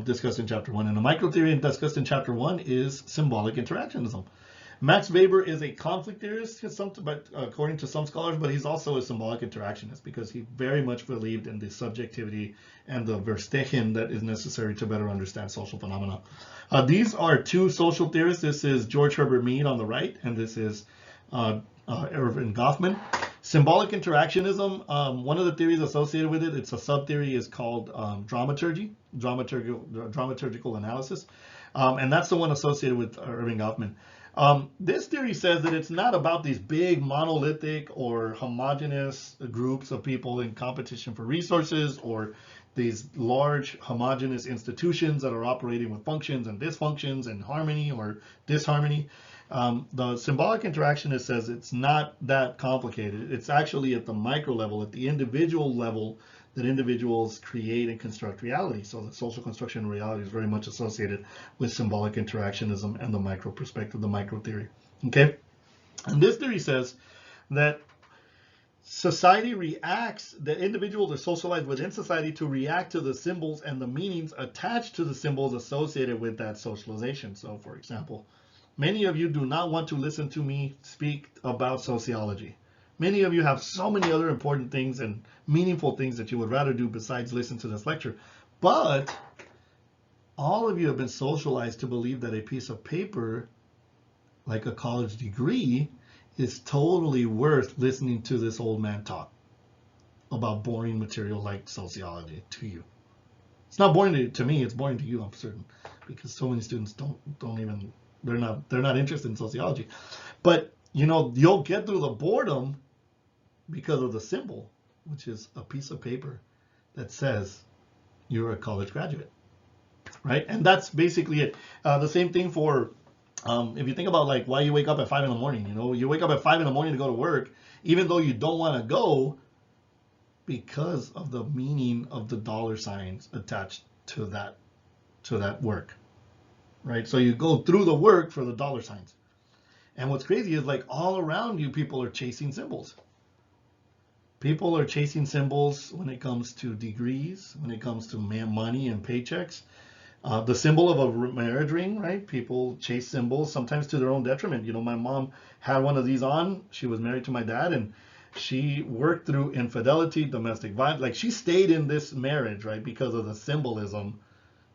discussed in chapter 1. And the micro theory discussed in chapter 1 is symbolic interactionism. Max Weber is a conflict theorist, according to some scholars, but he's also a symbolic interactionist because he very much believed in the subjectivity and the Verstehen that is necessary to better understand social phenomena. These are two social theorists. This is George Herbert Mead on the right, and this is Erving Goffman. Symbolic interactionism, one of the theories associated with it, it's a sub-theory, is called dramaturgical analysis, and that's the one associated with Erving Goffman. This theory says that it's not about these big monolithic or homogeneous groups of people in competition for resources, or these large homogeneous institutions that are operating with functions and dysfunctions and harmony or disharmony. The symbolic interactionist says it's not that complicated. It's actually at the micro level, at the individual level, that individuals create and construct reality. So the social construction of reality is very much associated with symbolic interactionism and the micro perspective, the micro theory. Okay? And this theory says that society reacts, the individuals are socialized within society to react to the symbols and the meanings attached to the symbols associated with that socialization. So, for example, many of you do not want to listen to me speak about sociology. Many of you have so many other important things and meaningful things that you would rather do besides listen to this lecture. But all of you have been socialized to believe that a piece of paper, like a college degree, is totally worth listening to this old man talk about boring material like sociology to you. It's not boring to me, it's boring to you, I'm certain, because so many students they're not interested in sociology. But you'll get through the boredom because of the symbol, which is a piece of paper that says you're a college graduate, right? And that's basically it. The same thing for if you think about like why you wake up at 5 in the morning. You wake up at 5 in the morning to go to work, even though you don't want to go, because of the meaning of the dollar signs attached to that work, right? So you go through the work for the dollar signs. And what's crazy is like all around you, people are chasing symbols. People are chasing symbols when it comes to degrees, when it comes to money and paychecks. The symbol of a marriage ring, right? People chase symbols, sometimes to their own detriment. My mom had one of these on. She was married to my dad, and she worked through infidelity, domestic violence. Like, she stayed in this marriage, right, because of the symbolism.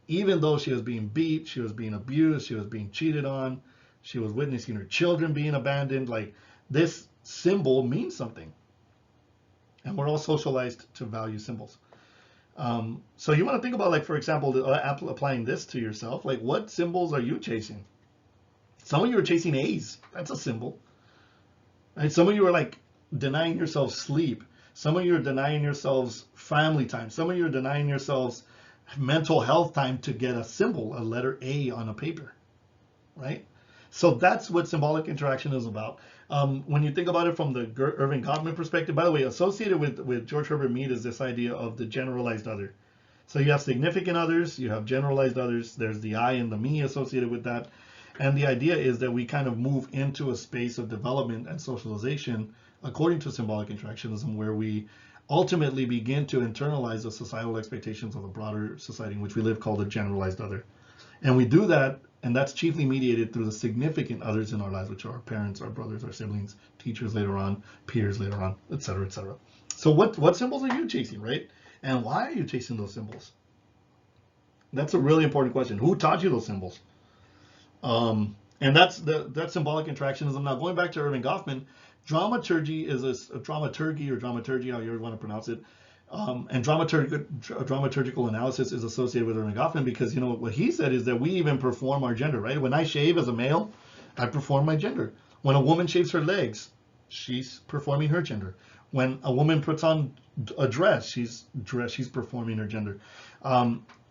Even though she was being beat, she was being abused, she was being cheated on, she was witnessing her children being abandoned. Like, this symbol means something. And we're all socialized to value symbols. So you want to think about, like, for example, applying this to yourself. Like, what symbols are you chasing? Some of you are chasing A's. That's a symbol. Right? Some of you are like denying yourselves sleep. Some of you are denying yourselves family time. Some of you are denying yourselves mental health time to get a symbol, a letter A on a paper, right? So that's what symbolic interaction is about. When you think about it from the Erving Goffman perspective, by the way, associated with George Herbert Mead is this idea of the generalized other. So you have significant others, you have generalized others, there's the I and the me associated with that. And the idea is that we kind of move into a space of development and socialization according to symbolic interactionism, where we ultimately begin to internalize the societal expectations of the broader society in which we live, called the generalized other. And we do that, and that's chiefly mediated through the significant others in our lives, which are our parents, our brothers, our siblings, teachers later on, peers later on, etc., etc. So what symbols are you chasing, right? And why are you chasing those symbols? That's a really important question. Who taught you those symbols? And that's symbolic interactionism. Now, going back to Erving Goffman, dramaturgy is a dramaturgy, however you want to pronounce it. And dramaturgical analysis is associated with Erving Goffman because, what he said is that we even perform our gender, right? When I shave as a male, I perform my gender. When a woman shaves her legs, she's performing her gender. When a woman puts on a dress, she's performing her gender.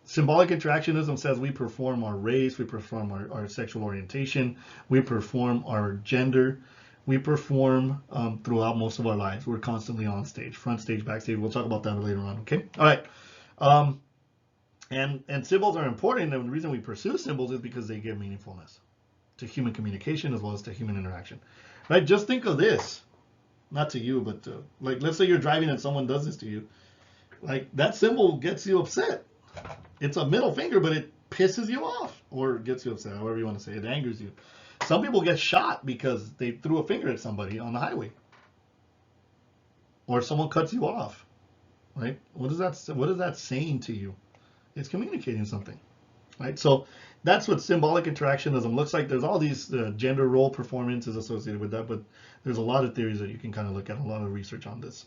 Symbolic interactionism says we perform our race, we perform our sexual orientation, we perform our gender. we perform throughout most of our lives. We're constantly on stage, front stage, backstage. We'll talk about that later on, okay? All right. And symbols are important, and the reason we pursue symbols is because they give meaningfulness to human communication as well as to human interaction, right? Just think of this, not to you, but to, like, let's say you're driving and someone does this to you. Like, that symbol gets you upset. It's a middle finger, but it pisses you off, or gets you upset, however you want to say it. It angers you. Some people get shot because they threw a finger at somebody on the highway, or someone cuts you off, right? What is that saying to you? It's communicating something, right? So that's what symbolic interactionism looks like. There's all these gender role performances associated with that, but there's a lot of theories that you can kind of look at, a lot of research on this.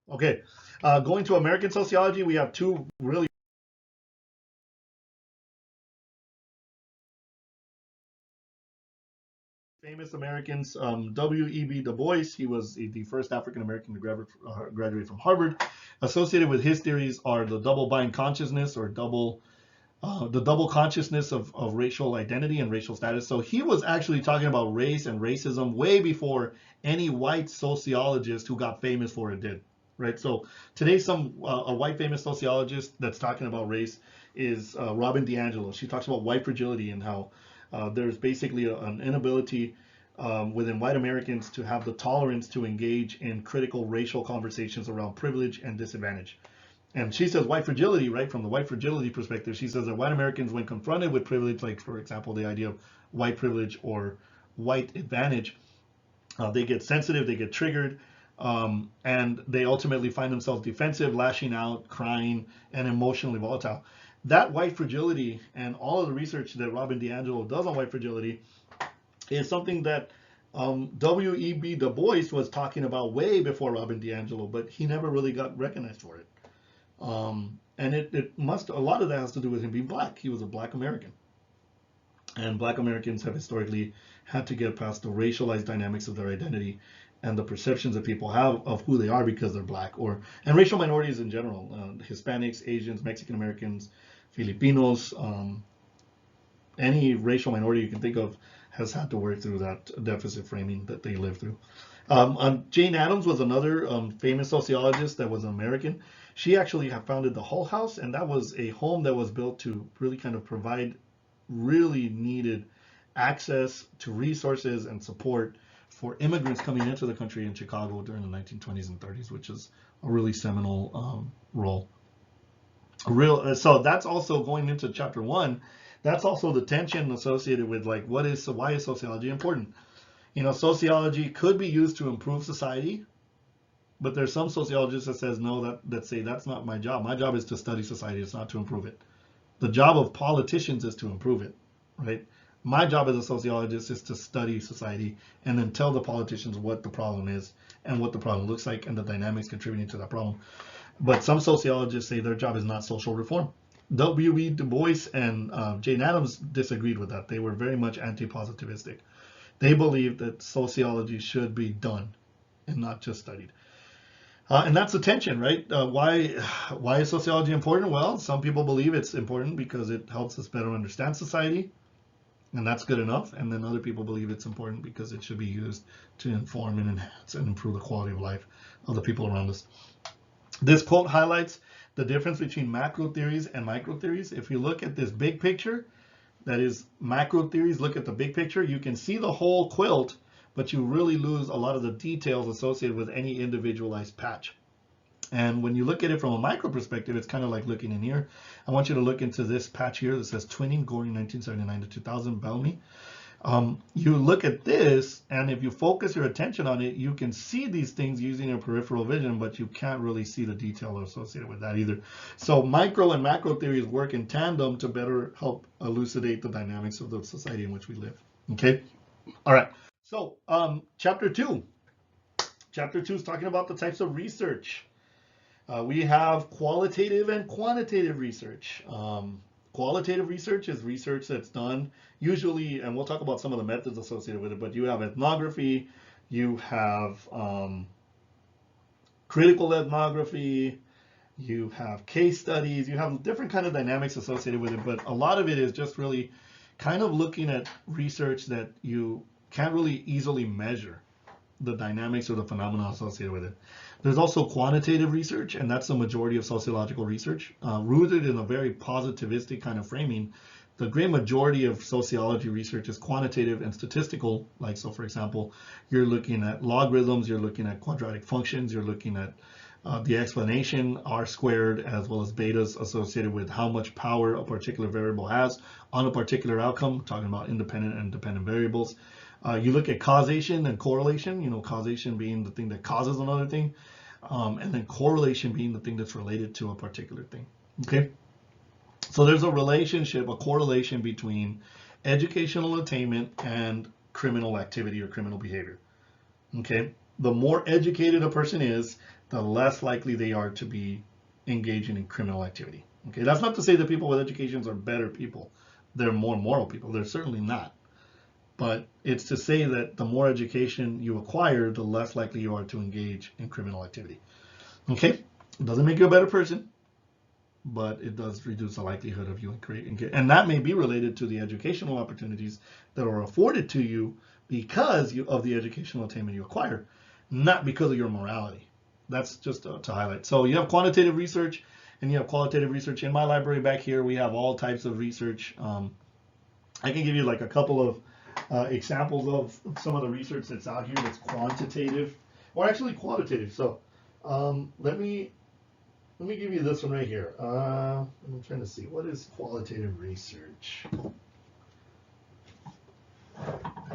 Okay, going to American sociology, we have two really famous Americans. W.E.B. Du Bois, he was the first African American to graduate from Harvard. Associated with his theories are the double bind consciousness, or the double consciousness of racial identity and racial status. So he was actually talking about race and racism way before any white sociologist who got famous for it did, right? So today, a white famous sociologist that's talking about race is Robin DiAngelo. She talks about white fragility and how there's basically an inability within white Americans to have the tolerance to engage in critical racial conversations around privilege and disadvantage. And she says white fragility, right? From the white fragility perspective, she says that white Americans, when confronted with privilege, like for example, the idea of white privilege or white advantage, they get sensitive, they get triggered, and they ultimately find themselves defensive, lashing out, crying, and emotionally volatile. That white fragility and all of the research that Robin DiAngelo does on white fragility is something that W.E.B. Du Bois was talking about way before Robin DiAngelo, but he never really got recognized for it. And a lot of that has to do with him being black. He was a black American. And black Americans have historically had to get past the racialized dynamics of their identity and the perceptions that people have of who they are because they're black, and racial minorities in general, Hispanics, Asians, Mexican Americans, Filipinos, any racial minority you can think of has had to work through that deficit framing that they lived through. Jane Addams was another famous sociologist that was an American. She actually founded the Hull House, and that was a home that was built to really kind of provide really needed access to resources and support for immigrants coming into the country in Chicago during the 1920s and 30s, which is a really seminal role. So that's also going into chapter 1. That's also the tension associated with, like, why is sociology important? You know, sociology could be used to improve society, but there's some sociologists that says no, that say that's not my job. My job is to study society. It's not to improve it. The job of politicians is to improve it, right? My job as a sociologist is to study society and then tell the politicians what the problem is and what the problem looks like and the dynamics contributing to that problem. But some sociologists say their job is not social reform. W.E. Du Bois and Jane Addams disagreed with that. They were very much anti-positivistic. They believed that sociology should be done and not just studied. And that's the tension, right? Why is sociology important? Well, some people believe it's important because it helps us better understand society, and that's good enough. And then other people believe it's important because it should be used to inform and enhance and improve the quality of life of the people around us. This quote highlights the difference between macro theories and micro theories. If you look at this big picture, that is macro theories, look at the big picture, you can see the whole quilt, but you really lose a lot of the details associated with any individualized patch. And when you look at it from a micro perspective, it's kind of like looking in here. I want you to look into this patch here that says twinning, Goring 1979 to 2000, Bellamy. You look at this, and if you focus your attention on it, you can see these things using your peripheral vision, but you can't really see the detail associated with that either. So micro and macro theories work in tandem to better help elucidate the dynamics of the society in which we live. Okay? All right. So chapter 2. Chapter 2 is talking about the types of research. We have qualitative and quantitative research. Qualitative research is research that's done usually, and we'll talk about some of the methods associated with it, but you have ethnography, you have critical ethnography, you have case studies, you have different kind of dynamics associated with it, but a lot of it is just really kind of looking at research that you can't really easily measure. the dynamics or the phenomena associated with it. There's also quantitative research, and that's the majority of sociological research, rooted in a very positivistic kind of framing. The great majority of sociology research is quantitative and statistical. Like, so for example, you're looking at logarithms, you're looking at quadratic functions, you're looking at the explanation, R squared, as well as betas associated with how much power a particular variable has on a particular outcome, talking about independent and dependent variables. You look at causation and correlation, you know, causation being the thing that causes another thing, and then correlation being the thing that's related to a particular thing, okay? So there's a relationship, a correlation between educational attainment and criminal activity or criminal behavior, okay? The more educated a person is, the less likely they are to be engaging in criminal activity, okay? That's not to say that people with educations are better people. They're more moral people. They're certainly not. But it's to say that the more education you acquire, the less likely you are to engage in criminal activity. Okay? It doesn't make you a better person, but it does reduce the likelihood of you creating. And that may be related to the educational opportunities that are afforded to you because of the educational attainment you acquire, not because of your morality. That's just to highlight. So you have quantitative research and you have qualitative research. In my library back here, we have all types of research. I can give you like a couple of examples of some of the research that's out here that's quantitative or actually qualitative. So let me give you this one right here. I'm trying to see, what is qualitative research?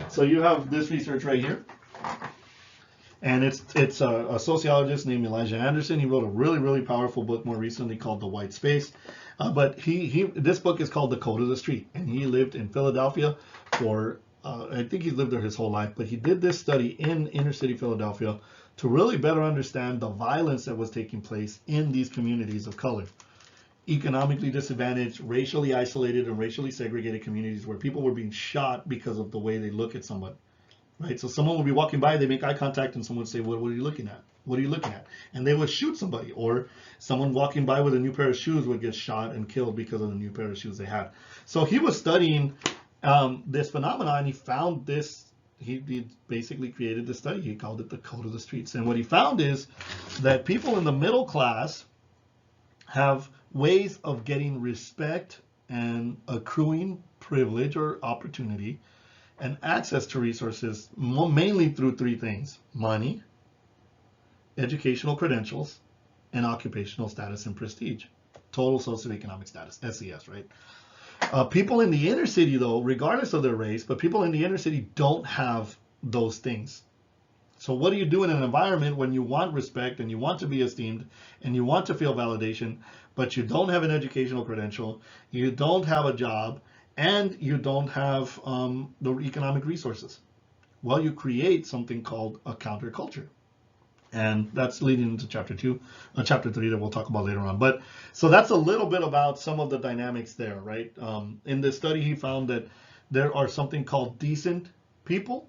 So you have this research right here, and it's a sociologist named Elijah Anderson. He wrote a really powerful book more recently called The White Space. But this book is called The Code of the Street, and he lived in Philadelphia for I think he's lived there his whole life, but he did this study in inner city Philadelphia to really better understand the violence that was taking place in these communities of color. Economically disadvantaged, racially isolated, and racially segregated communities where people were being shot because of the way they look at someone, right? So someone would be walking by, they make eye contact, and someone would say, what are you looking at? What are you looking at? And they would shoot somebody, or someone walking by with a new pair of shoes would get shot and killed because of the new pair of shoes they had. So he was studying this phenomenon, and he found this. He basically created this study. He called it the Code of the Streets. And what he found is that people in the middle class have ways of getting respect and accruing privilege or opportunity and access to resources mainly through three things: money, educational credentials, and occupational status and prestige. Total socioeconomic status, SES, right? People in the inner city, though, regardless of their race, but people in the inner city don't have those things. So what do you do in an environment when you want respect and you want to be esteemed and you want to feel validation, but you don't have an educational credential, you don't have a job, and you don't have the economic resources? Well, you create something called a counterculture. And that's leading into chapter 3 that we'll talk about later on. But so that's a little bit about some of the dynamics there, right? In this study, he found that there are something called decent people,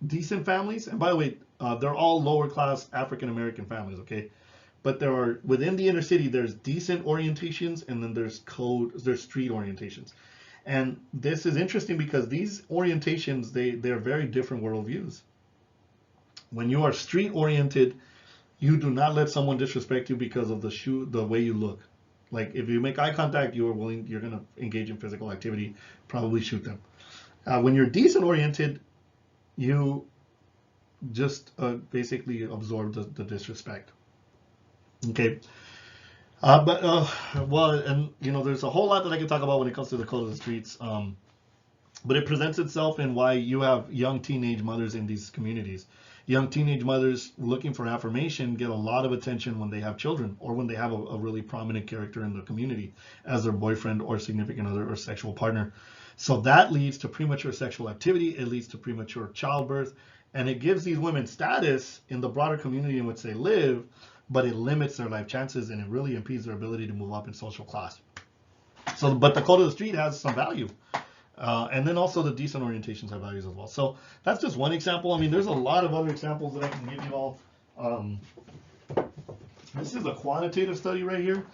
decent families. And by the way, they're all lower class African American families, okay? But there are, within the inner city, there's decent orientations, and then there's street orientations. And this is interesting because these orientations, they're very different worldviews. When you are street oriented, you do not let someone disrespect you because of the way you look. Like if you make eye contact, you're going to engage in physical activity, probably shoot them. When you're decent oriented, you just basically absorb the disrespect. Okay. Well, and you know, there's a whole lot that I can talk about when it comes to the Code of the Streets. But it presents itself in why you have young teenage mothers in these communities. Young teenage mothers looking for affirmation get a lot of attention when they have children, or when they have a really prominent character in the community as their boyfriend or significant other or sexual partner. So that leads to premature sexual activity. It leads to premature childbirth, and it gives these women status in the broader community in which they live, but it limits their life chances, and it really impedes their ability to move up in social class. So, but the Code of the Street has some value. And then also the decent orientations have values as well. So that's just one example. I mean, there's a lot of other examples that I can give you all. This is a quantitative study right here.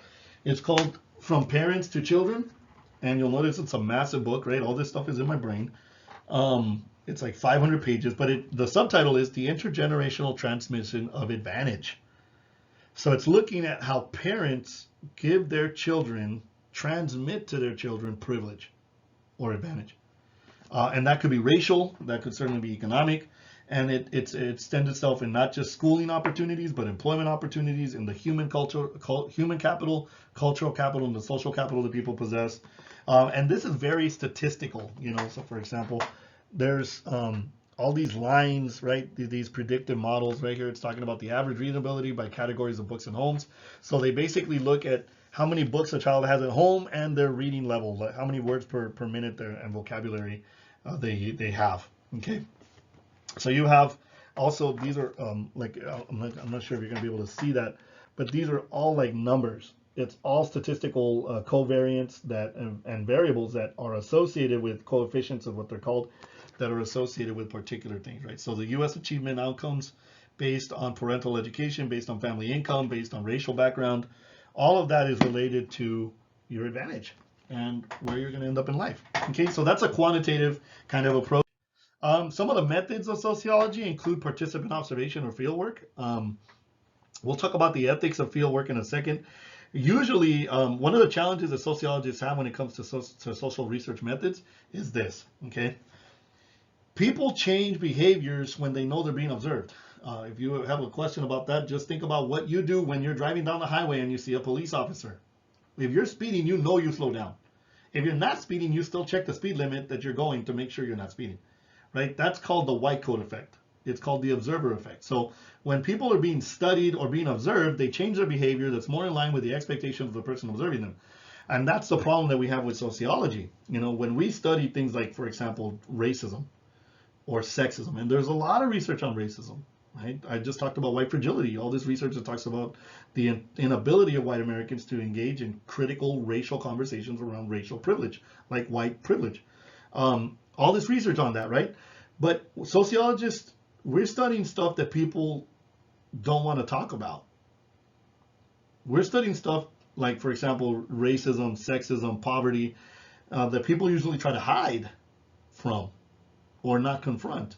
It's called From Parents to Children. And you'll notice it's a massive book, right? All this stuff is in my brain. It's like 500 pages, but the subtitle is The Intergenerational Transmission of Advantage. So it's looking at how parents give their children, transmit to their children privilege or advantage. And that could be racial, that could certainly be economic, and it extends itself in not just schooling opportunities, but employment opportunities, in the human human capital, cultural capital, and the social capital that people possess. And this is very statistical, So for example, there's all these lines, right? These predictive models right here. It's talking about the average readability by categories of books and homes. So they basically look at how many books a child has at home and their reading level, like how many words per minute and vocabulary they have. Okay, so you have also, these are I'm not sure if you're going to be able to see that, but these are all like numbers. It's all statistical covariants that and variables that are associated with coefficients of what they're called, that are associated with particular things, right? So the U.S. achievement outcomes based on parental education, based on family income, based on racial background, all of that is related to your advantage and where you're going to end up in life. Okay, so that's a quantitative kind of approach. Some of the methods of sociology include participant observation or fieldwork. We'll talk about the ethics of fieldwork in a second. Usually, one of the challenges that sociologists have when it comes to social research methods is this, okay? People change behaviors when they know they're being observed. If you have a question about that, just think about what you do when you're driving down the highway and you see a police officer. If you're speeding, you know you slow down. If you're not speeding, you still check the speed limit that you're going to make sure you're not speeding, right? That's called the white coat effect. It's called the observer effect. So when people are being studied or being observed, they change their behavior that's more in line with the expectations of the person observing them. And that's the problem that we have with sociology. When we study things like, for example, racism or sexism, and there's a lot of research on racism, right? I just talked about white fragility. All this research that talks about the inability of white Americans to engage in critical racial conversations around racial privilege, like white privilege. All this research on that, right? But sociologists, we're studying stuff that people don't want to talk about. We're studying stuff like, for example, racism, sexism, poverty, that people usually try to hide from or not confront.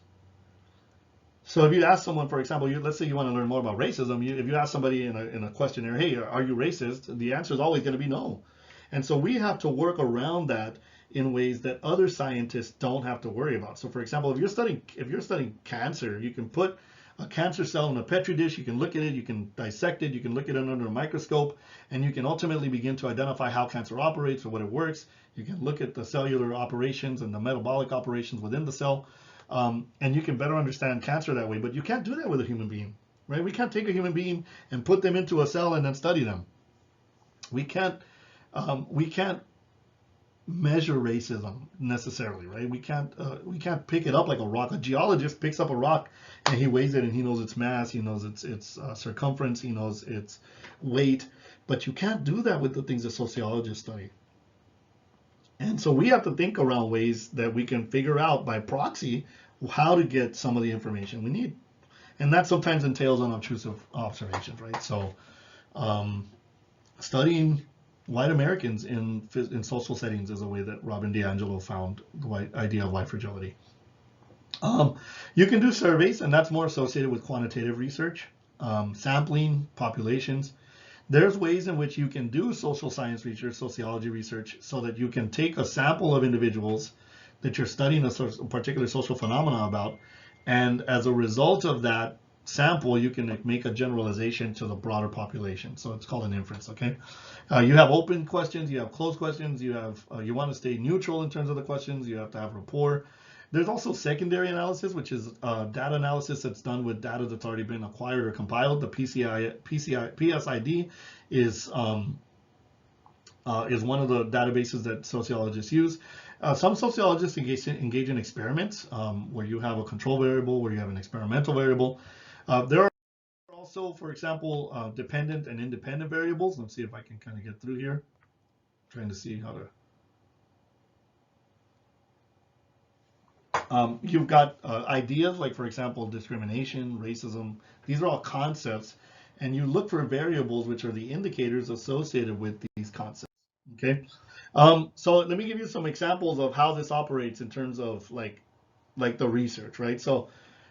So if you ask someone, for example, let's say you want to learn more about racism, if you ask somebody in a questionnaire, hey, are you racist? The answer is always going to be no. And so we have to work around that in ways that other scientists don't have to worry about. So for example, if you're studying cancer, you can put a cancer cell in a petri dish, you can look at it, you can dissect it, you can look at it under a microscope, and you can ultimately begin to identify how cancer operates or what it works. You can look at the cellular operations and the metabolic operations within the cell, and you can better understand cancer that way. But you can't do that with a human being, right? We can't take a human being and put them into a cell and then study them. We can't measure racism necessarily, right? We can't pick it up like a rock. A geologist picks up a rock and he weighs it and he knows its mass, he knows its circumference, he knows its weight, but you can't do that with the things that sociologists study. And so we have to think around ways that we can figure out by proxy how to get some of the information we need. And that sometimes entails unobtrusive observations, right? So studying white Americans in social settings is a way that Robin DiAngelo found the idea of white fragility. You can do surveys, and that's more associated with quantitative research, sampling populations. There's ways in which you can do social science research, sociology research, so that you can take a sample of individuals that you're studying a particular social phenomena about, and as a result of that sample, you can make a generalization to the broader population. So it's called an inference, okay? You have open questions, you have closed questions, you want to stay neutral in terms of the questions, you have to have rapport. There's also secondary analysis, which is data analysis that's done with data that's already been acquired or compiled. The PSID is one of the databases that sociologists use. Some sociologists engage in experiments where you have a control variable, where you have an experimental variable. There are also, for example, dependent and independent variables. Let's see if I can kind of get through here. Trying to see how to. You've got ideas like, for example, discrimination, racism. These are all concepts, and you look for variables which are the indicators associated with these concepts. Okay, so let me give you some examples of how this operates in terms of like like the research, right? So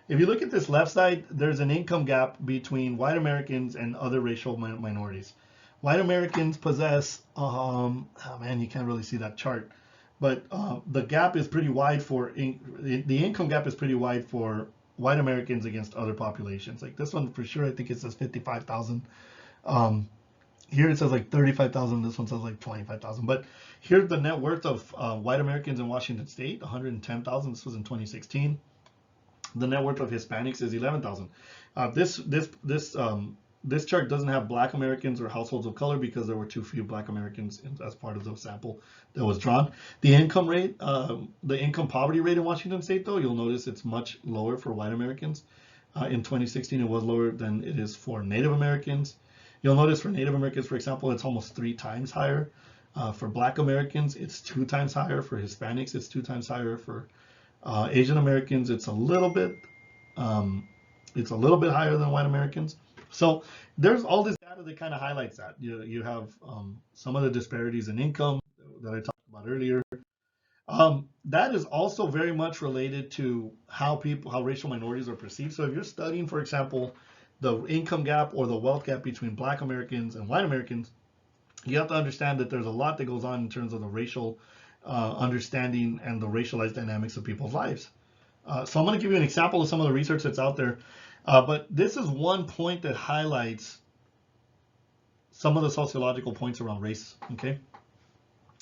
if you look at this left side, there's an income gap between white Americans and other racial minorities. White Americans possess, oh man, you can't really see that chart, but the gap is pretty wide for, the income gap is pretty wide for white Americans against other populations. Like this one for sure, I think it says 55,000. Here it says like 35,000. This one says like 25,000. But here's the net worth of white Americans in Washington State, 110,000. This was in 2016. The net worth of Hispanics is 11,000. This chart doesn't have Black Americans or households of color because there were too few Black Americans as part of the sample that was drawn. The income rate, the income poverty rate in Washington State, though, you'll notice it's much lower for white Americans. In 2016, it was lower than it is for Native Americans. You'll notice for Native Americans, for example, it's almost 3 times higher. For Black Americans, it's 2 times higher. For Hispanics, it's 2 times higher. For Asian Americans, it's a little bit higher than white Americans. So there's all this data that kind of highlights that. You have some of the disparities in income that I talked about earlier. That is also very much related to how racial minorities are perceived. So if you're studying, for example, the income gap or the wealth gap between Black Americans and white Americans, you have to understand that there's a lot that goes on in terms of the racial understanding and the racialized dynamics of people's lives. So I'm going to give you an example of some of the research that's out there. But this is one point that highlights some of the sociological points around race, okay?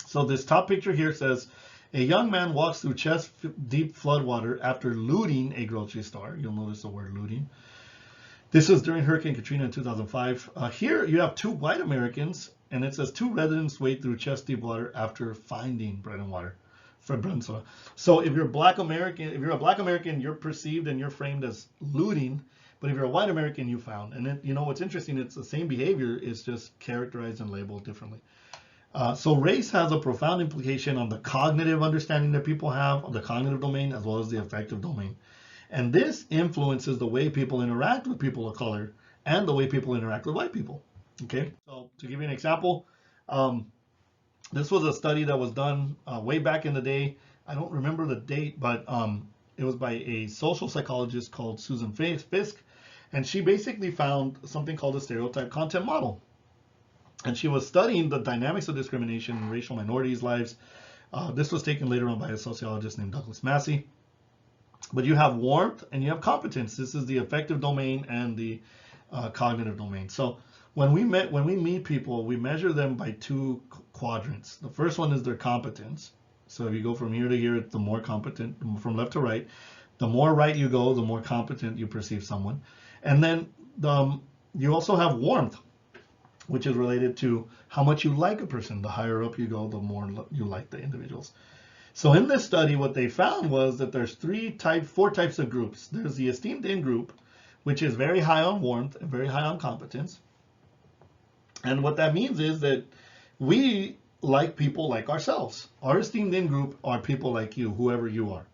So this top picture here says, a young man walks through chest-deep floodwater after looting a grocery store. You'll notice the word looting. This was during Hurricane Katrina in 2005. Here you have 2 white Americans, and it says 2 residents wade through chest-deep water after finding bread and water. So if you're a Black American, you're perceived and you're framed as looting. But if you're a white American, you found. And then, you know, what's interesting, it's the same behavior, it's just characterized and labeled differently. So race has a profound implication on the cognitive understanding that people have, on the cognitive domain, as well as the affective domain. And this influences the way people interact with people of color and the way people interact with white people. Okay, so to give you an example, this was a study that was done way back in the day. I don't remember the date, but it was by a social psychologist called Susan Fisk. And she basically found something called a stereotype content model. And she was studying the dynamics of discrimination in racial minorities' lives. This was taken later on by a sociologist named Douglas Massey. But you have warmth and you have competence. This is the affective domain and the cognitive domain. So when we meet people, we measure them by 2 quadrants. The first one is their competence. So if you go from here to here, it's the more competent. From left to right, the more right you go, the more competent you perceive someone. And then you also have warmth, which is related to how much you like a person. The higher up you go, the more you like the individuals. So in this study, what they found was that there's 4 types of groups. There's the esteemed in group, which is very high on warmth and very high on competence. And what that means is that we like people like ourselves. Our esteemed in group are people like you, whoever you are.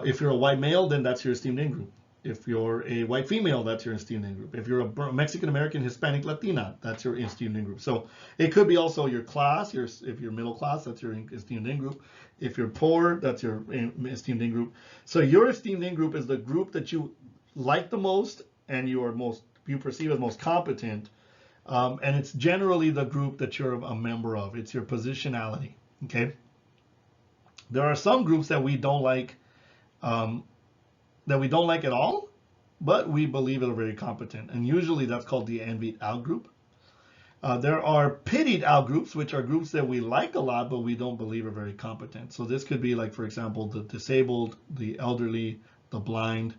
If you're a white male, then that's your esteemed in group. If you're a white female, that's your esteemed in group. If you're a Mexican American, Hispanic, Latina, that's your esteemed in group. So it could be also your class. If you're middle class, that's your esteemed in group. If you're poor, that's your esteemed in group. So your esteemed in group is the group that you like the most and you perceive as most competent. And it's generally the group that you're a member of. It's your positionality. Okay. There are some groups that we don't like. That we don't like at all, but we believe are very competent. And usually that's called the envied out group. There are pitied out groups, which are groups that we like a lot, but we don't believe are very competent. So this could be like, for example, the disabled, the elderly, the blind.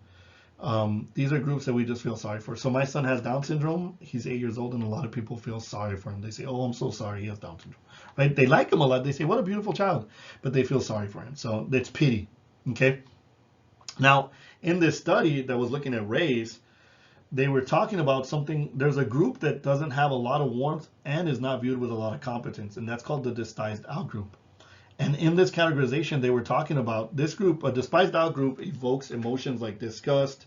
These are groups that we just feel sorry for. So my son has Down syndrome. He's 8 years old, and a lot of people feel sorry for him. They say, oh, I'm so sorry he has Down syndrome. Right? They like him a lot. They say, what a beautiful child. But they feel sorry for him. So that's pity. Okay? Now, in this study that was looking at race, they were talking about something. There's a group that doesn't have a lot of warmth and is not viewed with a lot of competence, and that's called the despised out group. And in this categorization, they were talking about this group. A despised out group evokes emotions like disgust,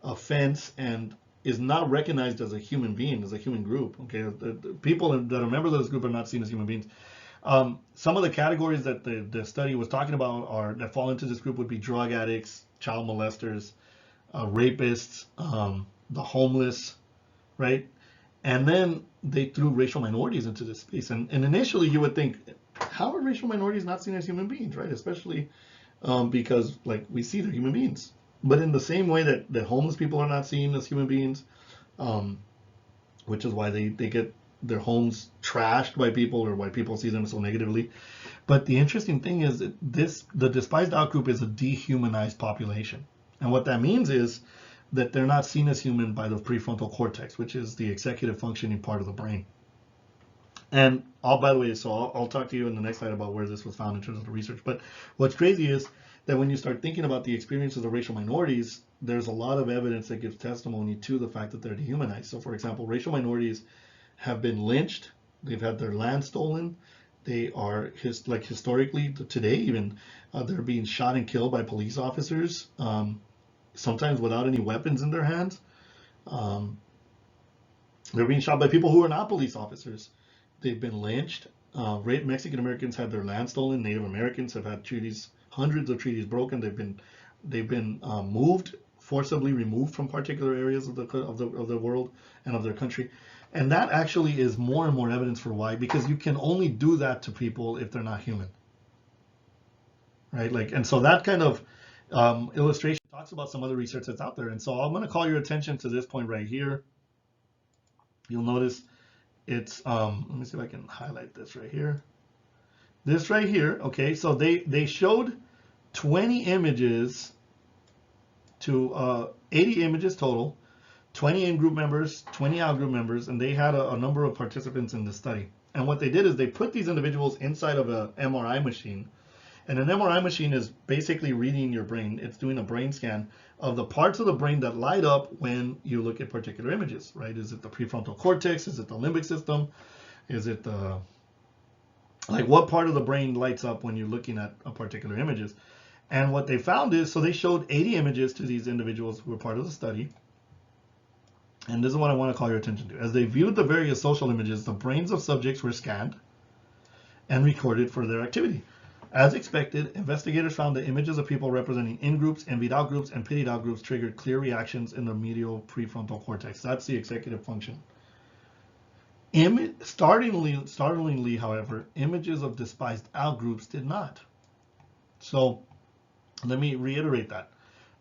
offense, and is not recognized as a human being, as a human group. Okay, the people that are members of this group are not seen as human beings. Some of the categories that the study was talking about are that fall into this group would be drug addicts, child molesters, rapists, the homeless, right? And then they threw racial minorities into this space. And initially you would think, how are racial minorities not seen as human beings, right? Especially because like we see they're human beings. But in the same way that homeless people are not seen as human beings, which is why they get their homes trashed by people, or why people see them so negatively. But the interesting thing is that the despised outgroup is a dehumanized population. And what that means is that they're not seen as human by the prefrontal cortex, which is the executive functioning part of the brain. And by the way, so I'll talk to you in the next slide about where this was found in terms of the research. But what's crazy is that when you start thinking about the experiences of racial minorities, there's a lot of evidence that gives testimony to the fact that they're dehumanized. So for example, racial minorities have been lynched, they've had their land stolen, they are historically today even they're being shot and killed by police officers, sometimes without any weapons in their hands. They're being shot by people who are not police officers. They've been lynched. Mexican Americans had their land stolen. Native Americans have had treaties, hundreds of treaties broken. They've been moved, forcibly removed from particular areas of the world and of their country. And that actually is more and more evidence for why, because you can only do that to people if they're not human, right? Like, and so that kind of illustration talks about some other research that's out there. And so I'm going to call your attention to this point right here. You'll notice it's let me see if I can highlight this right here. This right here, okay, so they showed 20 images to 80 images total, 20 in-group members, 20 out-group members, and they had a number of participants in the study. And what they did is they put these individuals inside of an MRI machine. And an MRI machine is basically reading your brain. It's doing a brain scan of the parts of the brain that light up when you look at particular images, right? Is it the prefrontal cortex? Is it the limbic system? Is it the, like, what part of the brain lights up when you're looking at a particular images? And what they found is, so they showed 80 images to these individuals who were part of the study. And this is what I want to call your attention to. As they viewed the various social images, the brains of subjects were scanned and recorded for their activity. As expected, investigators found that images of people representing in-groups, envied out-groups, and pitied out-groups triggered clear reactions in the medial prefrontal cortex. That's the executive function. Startlingly, however, images of despised out-groups did not. So let me reiterate that.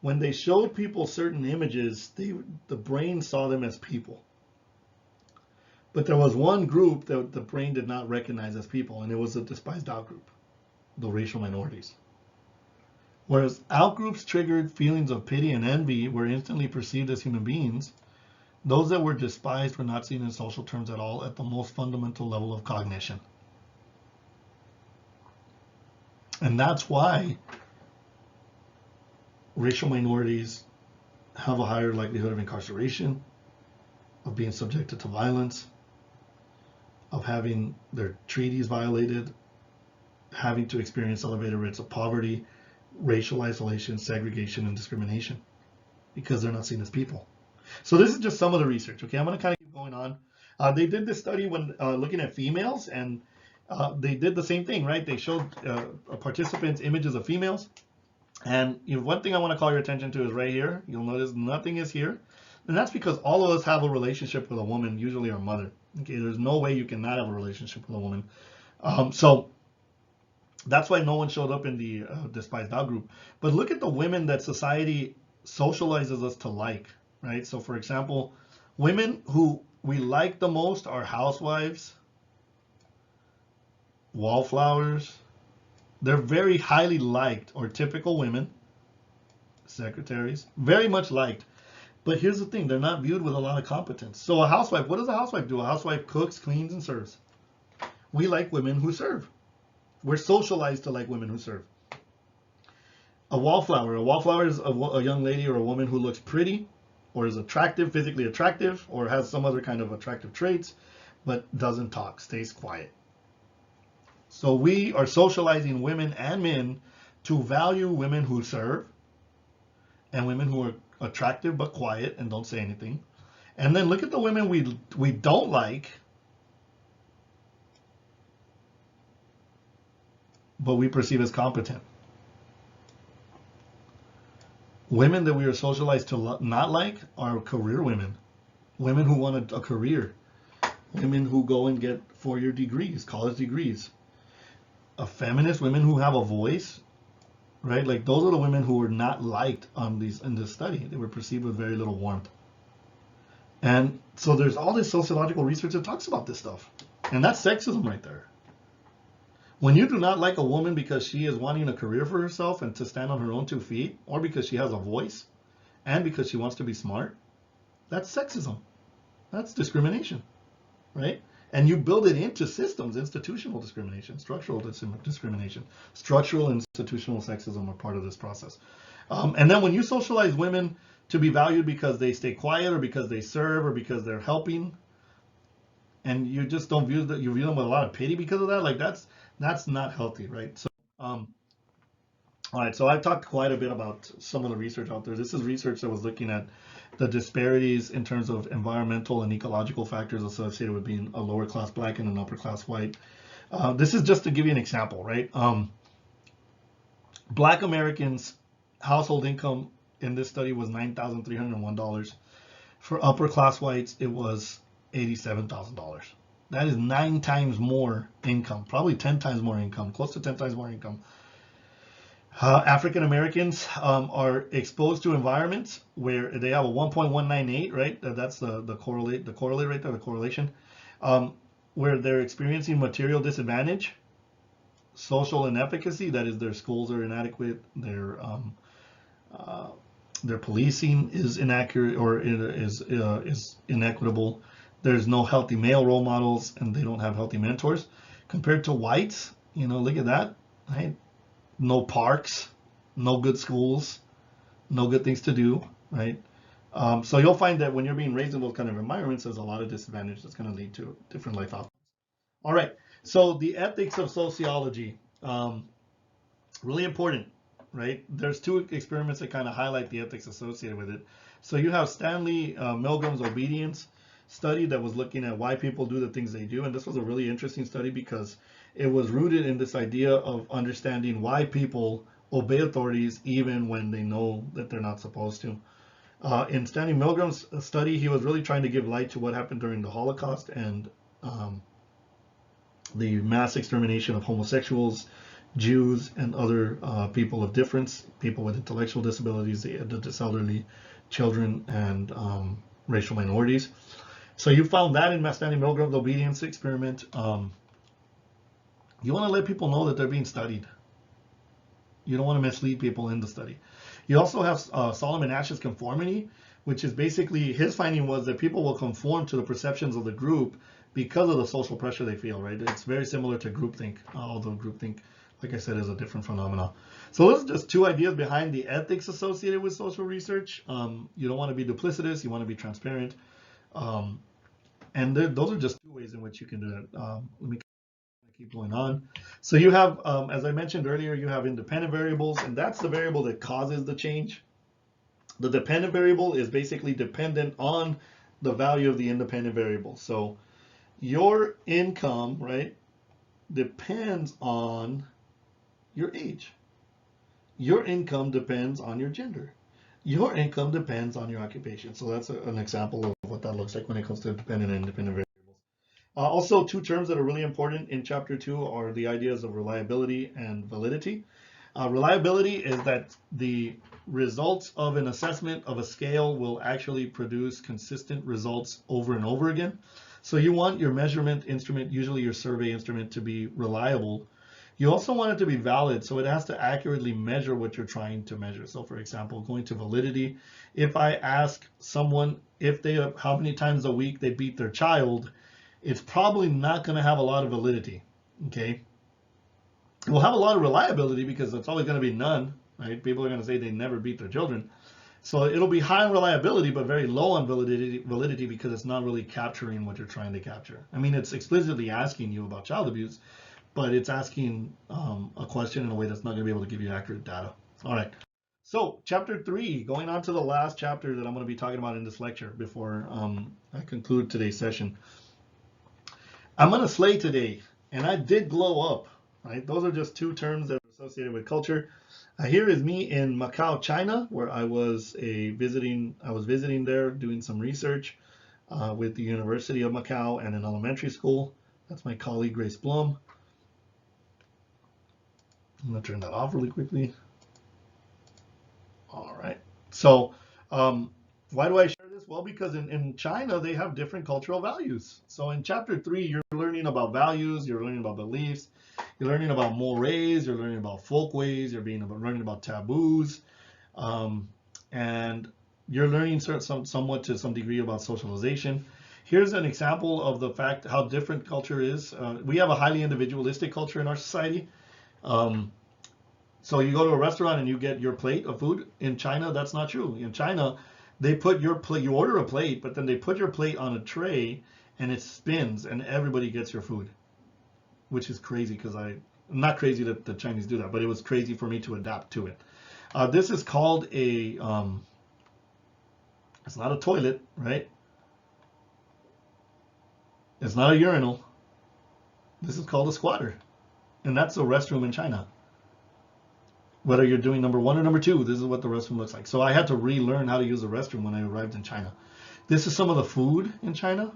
When they showed people certain images, the brain saw them as people. But there was one group that the brain did not recognize as people, and it was a despised out-group, the racial minorities. Whereas out-groups triggered feelings of pity and envy were instantly perceived as human beings, those that were despised were not seen in social terms at all at the most fundamental level of cognition. And that's why racial minorities have a higher likelihood of incarceration, of being subjected to violence, of having their treaties violated, having to experience elevated rates of poverty, racial isolation, segregation, and discrimination, because they're not seen as people. So this is just some of the research. Okay, I'm going to kind of keep going on. They did this study when looking at females, and they did the same thing, right? They showed participants images of females. And one thing I want to call your attention to is right here. You'll notice nothing is here. And that's because all of us have a relationship with a woman, usually our mother. Okay, there's no way you cannot have a relationship with a woman. So that's why no one showed up in the despised out group. But look at the women that society socializes us to like, right? So for example, women who we like the most are housewives, wallflowers. They're very highly liked, or typical women, secretaries, very much liked. But here's the thing, they're not viewed with a lot of competence. So a housewife, what does a housewife do? A housewife cooks, cleans, and serves. We like women who serve. We're socialized to like women who serve. A wallflower is a young lady or a woman who looks pretty, or is attractive, physically attractive, or has some other kind of attractive traits, but doesn't talk, stays quiet. So we are socializing women and men to value women who serve and women who are attractive but quiet and don't say anything. And then look at the women we don't like. but we perceive as competent. Women that we are socialized to not like are career women. Women who want a career. Women who go and get four-year degrees, college degrees. Feminist women who have a voice, right? Like those are the women who were not liked in this study. They were perceived with very little warmth. And so there's all this sociological research that talks about this stuff. And that's sexism right there. When you do not like a woman because she is wanting a career for herself and to stand on her own 2 feet, or because she has a voice, and because she wants to be smart, that's sexism. That's discrimination, right? And you build it into systems, institutional discrimination, structural discrimination. Structural and institutional sexism are part of this process. And then when you socialize women to be valued because they stay quiet or because they serve or because they're helping, and you just don't view that, you view them with a lot of pity because of that, like that's not healthy, right? So, all right, so I've talked quite a bit about some of the research out there. This is research that was looking at the disparities in terms of environmental and ecological factors associated with being a lower class black and an upper class white. This is just to give you an example, right? Black Americans' household income in this study was $9,301. For upper class whites, it was $87,000. That is 9 times more income, probably 10 times more income, close to 10 times more income. African Americans are exposed to environments where they have a 1.198, right? That's the correlate right there, the correlation, where they're experiencing material disadvantage, social inefficacy, that is their schools are inadequate, their policing is inaccurate or is inequitable. There's no healthy male role models, and they don't have healthy mentors. Compared to whites, look at that, right? No parks, no good schools, no good things to do, right? So you'll find that when you're being raised in those kind of environments, there's a lot of disadvantage that's going to lead to different life outcomes. All right, so the ethics of sociology, really important, right? There's 2 experiments that kind of highlight the ethics associated with it. So you have Stanley Milgram's obedience study that was looking at why people do the things they do, and this was a really interesting study because it was rooted in this idea of understanding why people obey authorities even when they know that they're not supposed to. In Stanley Milgram's study, he was really trying to give light to what happened during the Holocaust and the mass extermination of homosexuals, Jews, and other people of difference, people with intellectual disabilities, the elderly, children, and racial minorities. So you found that in Stanley Milgram's obedience experiment. You want to let people know that they're being studied. You don't want to mislead people in the study. You also have Solomon Asch's conformity, which is basically, his finding was that people will conform to the perceptions of the group because of the social pressure they feel, right? It's very similar to groupthink, although groupthink, like I said, is a different phenomenon. So those are just 2 ideas behind the ethics associated with social research. You don't want to be duplicitous, you want to be transparent. And those are just 2 ways in which you can do it. Let me keep going on. So you have, as I mentioned earlier, you have independent variables, and that's the variable that causes the change. The dependent variable is basically dependent on the value of the independent variable. So your income, right, depends on your age. Your income depends on your gender. Your income depends on your occupation. So that's an example of what that looks like when it comes to dependent and independent variables. Also, 2 terms that are really important in Chapter 2 are the ideas of reliability and validity. Reliability is that the results of an assessment of a scale will actually produce consistent results over and over again. So you want your measurement instrument, usually your survey instrument, to be reliable. You also want it to be valid, so it has to accurately measure what you're trying to measure. So for example, going to validity, if I ask someone if how many times a week they beat their child, it's probably not going to have a lot of validity, okay? It will have a lot of reliability because it's always going to be none, right? People are going to say they never beat their children. So it'll be high in reliability, but very low on validity because it's not really capturing what you're trying to capture. I mean, it's explicitly asking you about child abuse, but it's asking a question in a way that's not going to be able to give you accurate data. All right. So Chapter 3, going on to the last chapter that I'm going to be talking about in this lecture before I conclude today's session. I'm going to slay today, and I did glow up. right? Those are just two terms that are associated with culture. Here is me in Macau, China, where I was visiting there doing some research with the University of Macau and an elementary school. That's my colleague Grace Blum. I'm gonna turn that off really quickly. All right. So, why do I share this? Well, because in China, they have different cultural values. So in chapter 3, you're learning about values, you're learning about beliefs, you're learning about mores, you're learning about folkways, learning about taboos, and you're learning somewhat to some degree about socialization. Here's an example of the fact how different culture is. We have a highly individualistic culture in our society. So you go to a restaurant and you get your plate of food. In China, that's not true. In China, they put your plate, you order a plate, but then they put your plate on a tray and it spins and everybody gets your food, which is crazy because not crazy that the Chinese do that, but it was crazy for me to adapt to it. This is called it's not a toilet, right? It's not a urinal. This is called a squatter. And that's a restroom in China. Whether you're doing number 1 or number 2, this is what the restroom looks like. So I had to relearn how to use the restroom when I arrived in China. This is some of the food in China.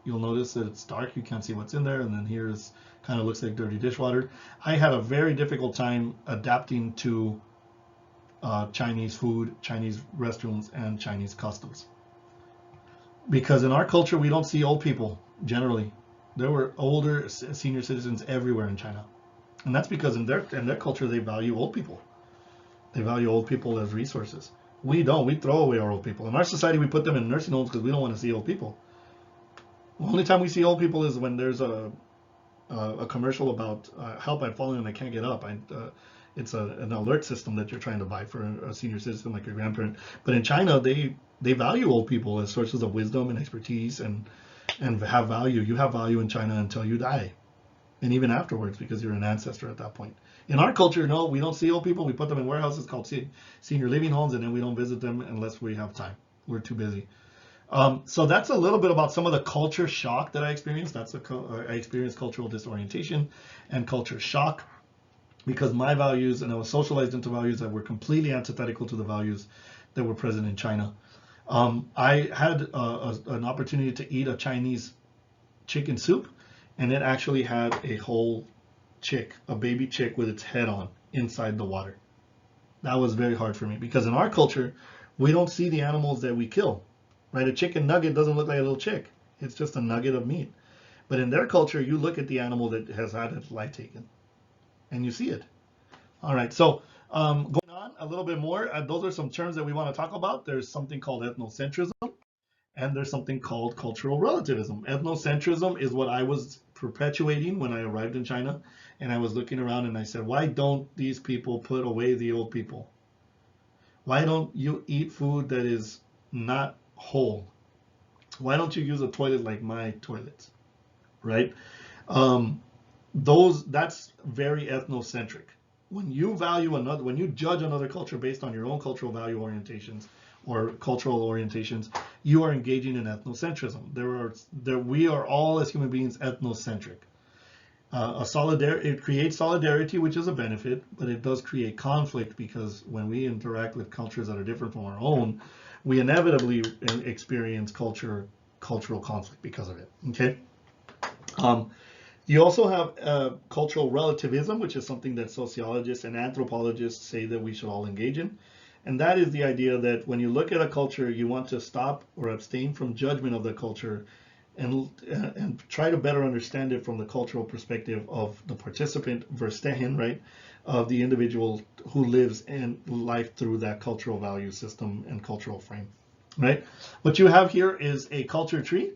You'll notice that it's dark, you can't see what's in there, and then here's kind of looks like dirty dishwater. I had a very difficult time adapting to Chinese food, Chinese restrooms, and Chinese customs. Because in our culture, we don't see old people, generally. There were older senior citizens everywhere in China. And that's because in their culture, they value old people. They value old people as resources. We don't. We throw away our old people. In our society, we put them in nursing homes because we don't want to see old people. The only time we see old people is when there's a commercial about help, I'm falling and I can't get up. It's an alert system that you're trying to buy for a senior citizen like a grandparent. But in China, they value old people as sources of wisdom and expertise and have value. You have value in China until you die. And even afterwards, because you're an ancestor at that point. In our culture, no, we don't see old people. We put them in warehouses called senior living homes, and then we don't visit them unless we have time. We're too busy. So that's a little bit about some of the culture shock that I experienced. I experienced cultural disorientation and culture shock because my values, and I was socialized into values that were completely antithetical to the values that were present in China. I had an opportunity to eat a Chinese chicken soup, and it actually had a whole chick, a baby chick with its head on inside the water. That was very hard for me because in our culture, we don't see the animals that we kill, right? A chicken nugget doesn't look like a little chick. It's just a nugget of meat. But in their culture, you look at the animal that has had its life taken and you see it. All right, so going on a little bit more, those are some terms that we want to talk about. There's something called ethnocentrism. And there's something called cultural relativism. Ethnocentrism is what I was perpetuating when I arrived in China. And I was looking around and I said, why don't these people put away the old people? Why don't you eat food that is not whole? Why don't you use a toilet like my toilets? Right? That's very ethnocentric. When you when you judge another culture based on your own cultural value orientations, or cultural orientations, you are engaging in ethnocentrism. We are all as human beings ethnocentric. It creates solidarity, which is a benefit, but it does create conflict because when we interact with cultures that are different from our own, we inevitably experience cultural conflict because of it. Okay. You also have cultural relativism, which is something that sociologists and anthropologists say that we should all engage in. And that is the idea that when you look at a culture, you want to stop or abstain from judgment of the culture and try to better understand it from the cultural perspective of the participant verstehen, right, of the individual who lives in life through that cultural value system and cultural frame, right? What you have here is a culture tree.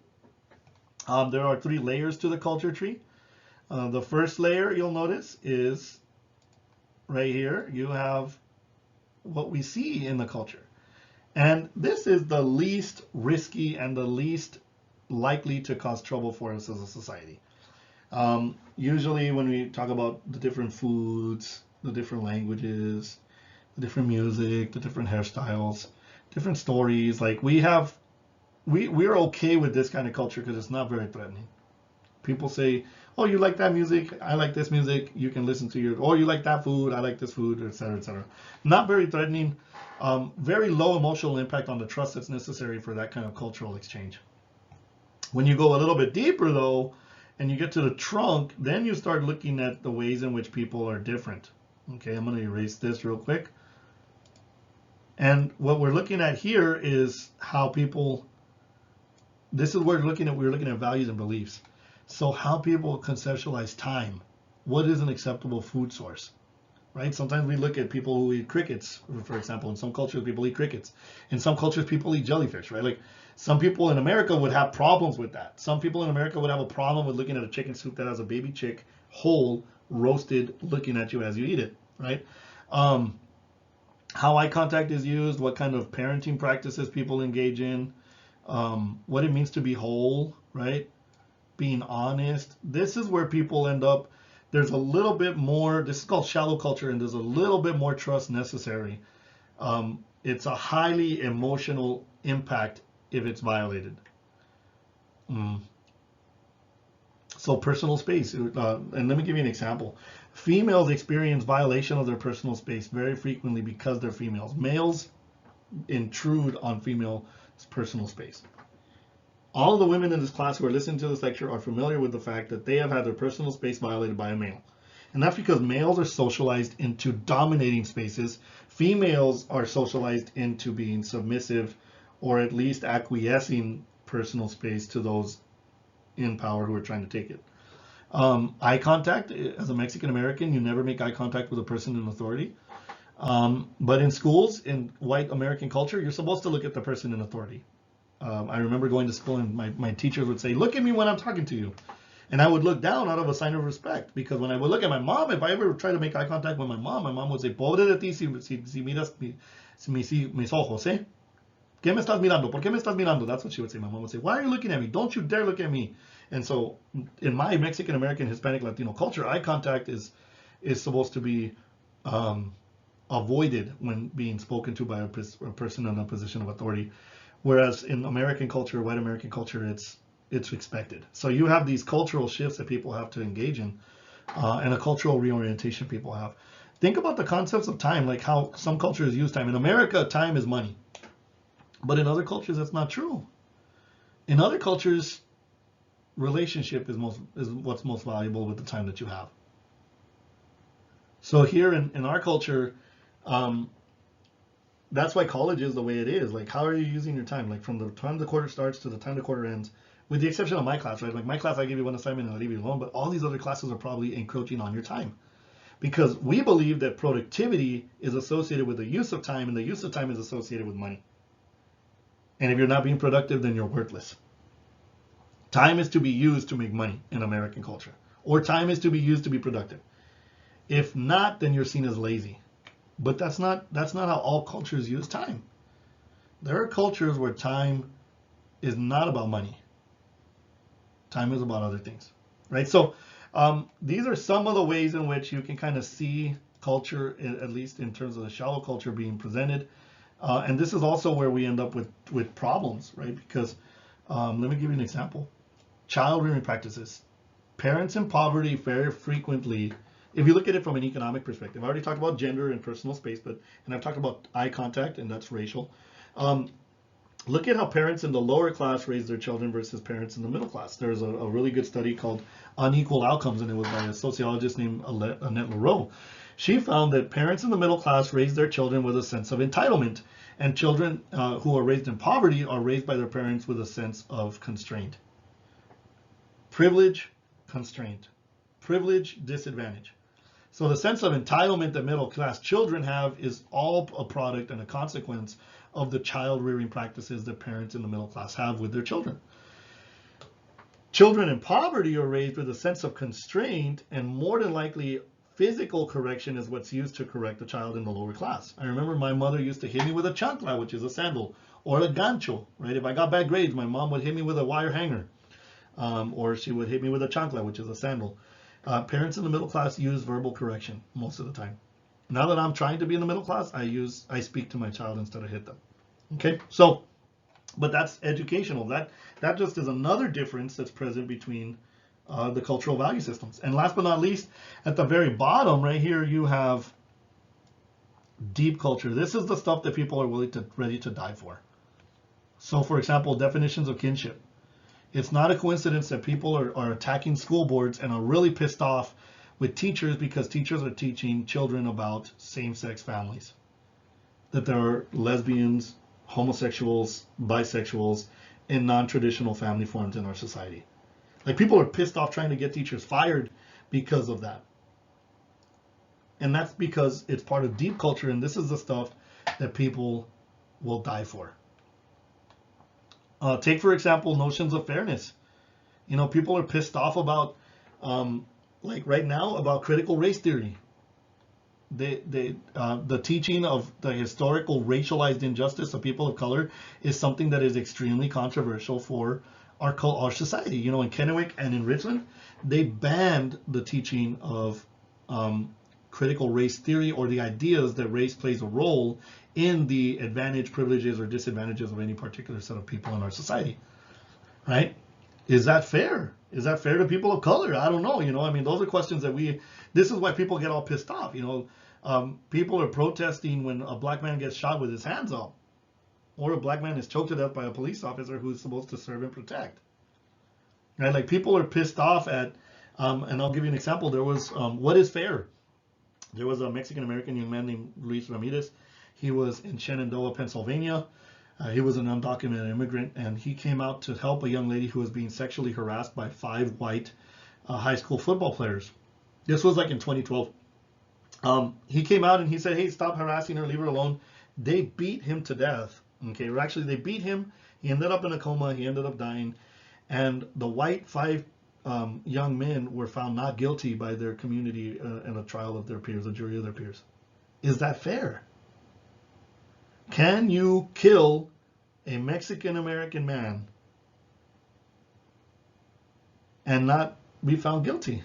There are 3 layers to the culture tree. The first layer, you'll notice, is right here. You have what we see in the culture. And this is the least risky and the least likely to cause trouble for us as a society. Usually when we talk about the different foods, the different languages, the different music, the different hairstyles, different stories, like we're okay with this kind of culture because it's not very threatening. People say, oh, you like that music, I like this music, you can listen to your, or you like that food, I like this food, etc., etc. Not very threatening, very low emotional impact on the trust that's necessary for that kind of cultural exchange. When you go a little bit deeper, though, and you get to the trunk, then you start looking at the ways in which people are different. Okay, I'm going to erase this real quick. And what we're looking at here is how people, this is where we're looking at values and beliefs. So how people conceptualize time. What is an acceptable food source? Right? Sometimes we look at people who eat crickets, for example. In some cultures, people eat crickets. In some cultures, people eat jellyfish, right? Like some people in America would have problems with that. Some people in America would have a problem with looking at a chicken soup that has a baby chick whole, roasted, looking at you as you eat it, right? How eye contact is used, what kind of parenting practices people engage in, what it means to be whole, right? Being honest. This is where people end up. There's a little bit more, this is called shallow culture, and there's a little bit more trust necessary. It's a highly emotional impact if it's violated. So personal space, and let me give you an example. Females experience violation of their personal space very frequently because they're females. Males intrude on females' personal space. All of the women in this class who are listening to this lecture are familiar with the fact that they have had their personal space violated by a male. And that's because males are socialized into dominating spaces. Females are socialized into being submissive or at least acquiescing personal space to those in power who are trying to take it. Eye contact, as a Mexican American, you never make eye contact with a person in authority. But in schools, in white American culture, you're supposed to look at the person in authority. I remember going to school and my teachers would say, look at me when I'm talking to you. And I would look down out of a sign of respect, because when I would look at my mom, if I ever tried to make eye contact with my mom would say, pobre de ti si miras mis ojos, ¿eh? ¿Qué me estás mirando? ¿Por qué me estás mirando? That's what she would say. My mom would say, why are you looking at me? Don't you dare look at me. And so in my Mexican American Hispanic Latino culture, eye contact is supposed to be avoided when being spoken to by a person in a position of authority. Whereas in American culture, white American culture, it's expected. So you have these cultural shifts that people have to engage in, and a cultural reorientation people have. Think about the concepts of time, like how some cultures use time. In America, time is money. But in other cultures, that's not true. In other cultures, relationship is what's most valuable with the time that you have. So here in our culture, that's why college is the way it is. Like, how are you using your time? Like, from the time the quarter starts to the time the quarter ends, with the exception of my class, right? Like, my class, I give you one assignment and I leave you alone, but all these other classes are probably encroaching on your time. Because we believe that productivity is associated with the use of time, and the use of time is associated with money. And if you're not being productive, then you're worthless. Time is to be used to make money in American culture, or time is to be used to be productive. If not, then you're seen as lazy. But that's not how all cultures use time. There are cultures where time is not about money. Time is about other things, right? So these are some of the ways in which you can kind of see culture, at least in terms of the shallow culture, being presented. And this is also where we end up with problems, right? Because let me give you an example. Child rearing practices. Parents in poverty very frequently, if you look at it from an economic perspective, I already talked about gender and personal space, and I've talked about eye contact, and that's racial. Look at how parents in the lower class raise their children versus parents in the middle class. There's a really good study called Unequal Outcomes, and it was by a sociologist named Annette Leroux. She found that parents in the middle class raise their children with a sense of entitlement, and children who are raised in poverty are raised by their parents with a sense of constraint. Privilege, constraint. Privilege, disadvantage. So the sense of entitlement that middle class children have is all a product and a consequence of the child rearing practices that parents in the middle class have with their children. Children in poverty are raised with a sense of constraint, and more than likely physical correction is what's used to correct the child in the lower class. I remember my mother used to hit me with a chancla, which is a sandal, or a gancho, right? If I got bad grades, my mom would hit me with a wire hanger, or she would hit me with a chancla, which is a sandal. Parents in the middle class use verbal correction most of the time. Now that I'm trying to be in the middle class, I speak to my child instead of hit them. Okay, so, but that's educational. That just is another difference that's present between the cultural value systems. And last but not least, at the very bottom right here, you have deep culture. This is the stuff that people are ready to die for. So for example, definitions of kinship. It's not a coincidence that people are attacking school boards and are really pissed off with teachers because teachers are teaching children about same-sex families. That there are lesbians, homosexuals, bisexuals, and non-traditional family forms in our society. Like, people are pissed off trying to get teachers fired because of that. And that's because it's part of deep culture, and this is the stuff that people will die for. Take, for example, notions of fairness. You know, people are pissed off about, like right now, about critical race theory. The teaching of the historical racialized injustice of people of color is something that is extremely controversial for our society. You know, in Kennewick and in Richland, they banned the teaching of critical race theory, or the ideas that race plays a role in the advantage, privileges, or disadvantages of any particular set of people in our society, right? Is that fair? Is that fair to people of color? I don't know. You know, I mean, those are questions that this is why people get all pissed off. You know, people are protesting when a black man gets shot with his hands up, or a black man is choked to death by a police officer who's supposed to serve and protect. Right? Like, people are pissed off at, and I'll give you an example. There was, what is fair? There was a Mexican-American young man named Luis Ramirez. He was in Shenandoah, Pennsylvania. He was an undocumented immigrant, and he came out to help a young lady who was being sexually harassed by 5 white high school football players. This was like in 2012. He came out and he said, hey, stop harassing her, leave her alone. They beat him to death. Okay, or actually they beat him. He ended up in a coma. He ended up dying. And the white 5 young men were found not guilty by their community in a trial of their peers, a jury of their peers. Is that fair? Can you kill a Mexican-American man and not be found guilty?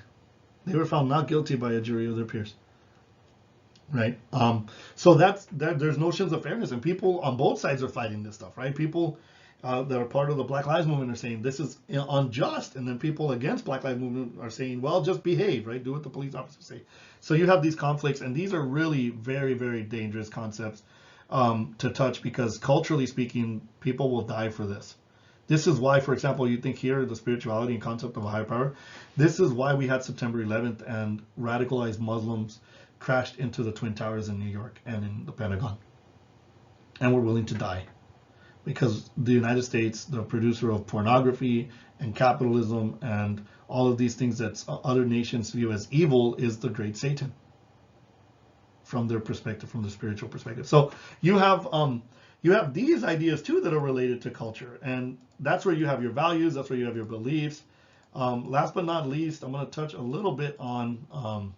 They were found not guilty by a jury of their peers. Right? So there's notions of fairness, and people on both sides are fighting this stuff, right? People that are part of the Black Lives Movement are saying this is unjust, and then people against Black Lives Movement are saying, well, just behave, right? Do what the police officers say. So you have these conflicts, and these are really very, very dangerous concepts to touch, because culturally speaking, people will die for this. This is why, for example, you think here, the spirituality and concept of a higher power, this is why we had September 11th and radicalized Muslims crashed into the Twin Towers in New York and in the Pentagon, and were willing to die. Because the United States, the producer of pornography and capitalism and all of these things that other nations view as evil, is the great Satan from their perspective, from the spiritual perspective. So you have these ideas too that are related to culture, and that's where you have your values, that's where you have your beliefs. Last but not least, I'm going to touch a little bit on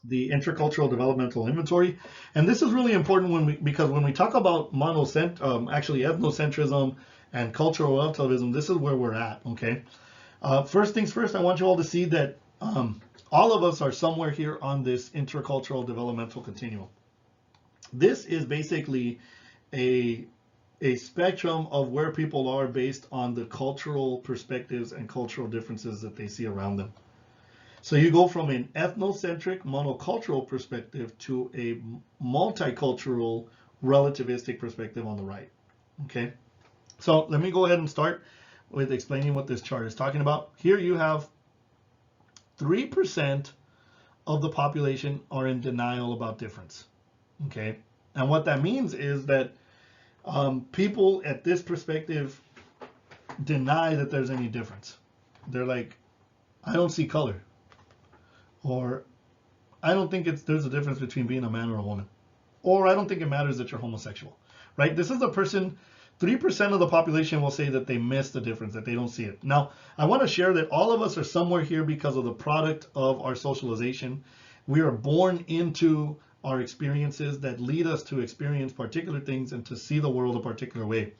the intercultural developmental inventory, and this is really important because when we talk about ethnocentrism and cultural relativism, this is where we're at. Okay, first things first, I want you all to see that all of us are somewhere here on this intercultural developmental continuum. This is basically a spectrum of where people are based on the cultural perspectives and cultural differences that they see around them. So you go from an ethnocentric monocultural perspective to a multicultural relativistic perspective on the right. Okay, so let me go ahead and start with explaining what this chart is talking about. Here you have 3% of the population are in denial about difference. Okay, and what that means is that people at this perspective deny that there's any difference. They're like, I don't see color, or I don't think there's a difference between being a man or a woman, or I don't think it matters that you're homosexual, right? This is a person, 3% of the population will say that they miss the difference, that they don't see it. Now, I want to share that all of us are somewhere here because of the product of our socialization. We are born into our experiences that lead us to experience particular things and to see the world a particular way.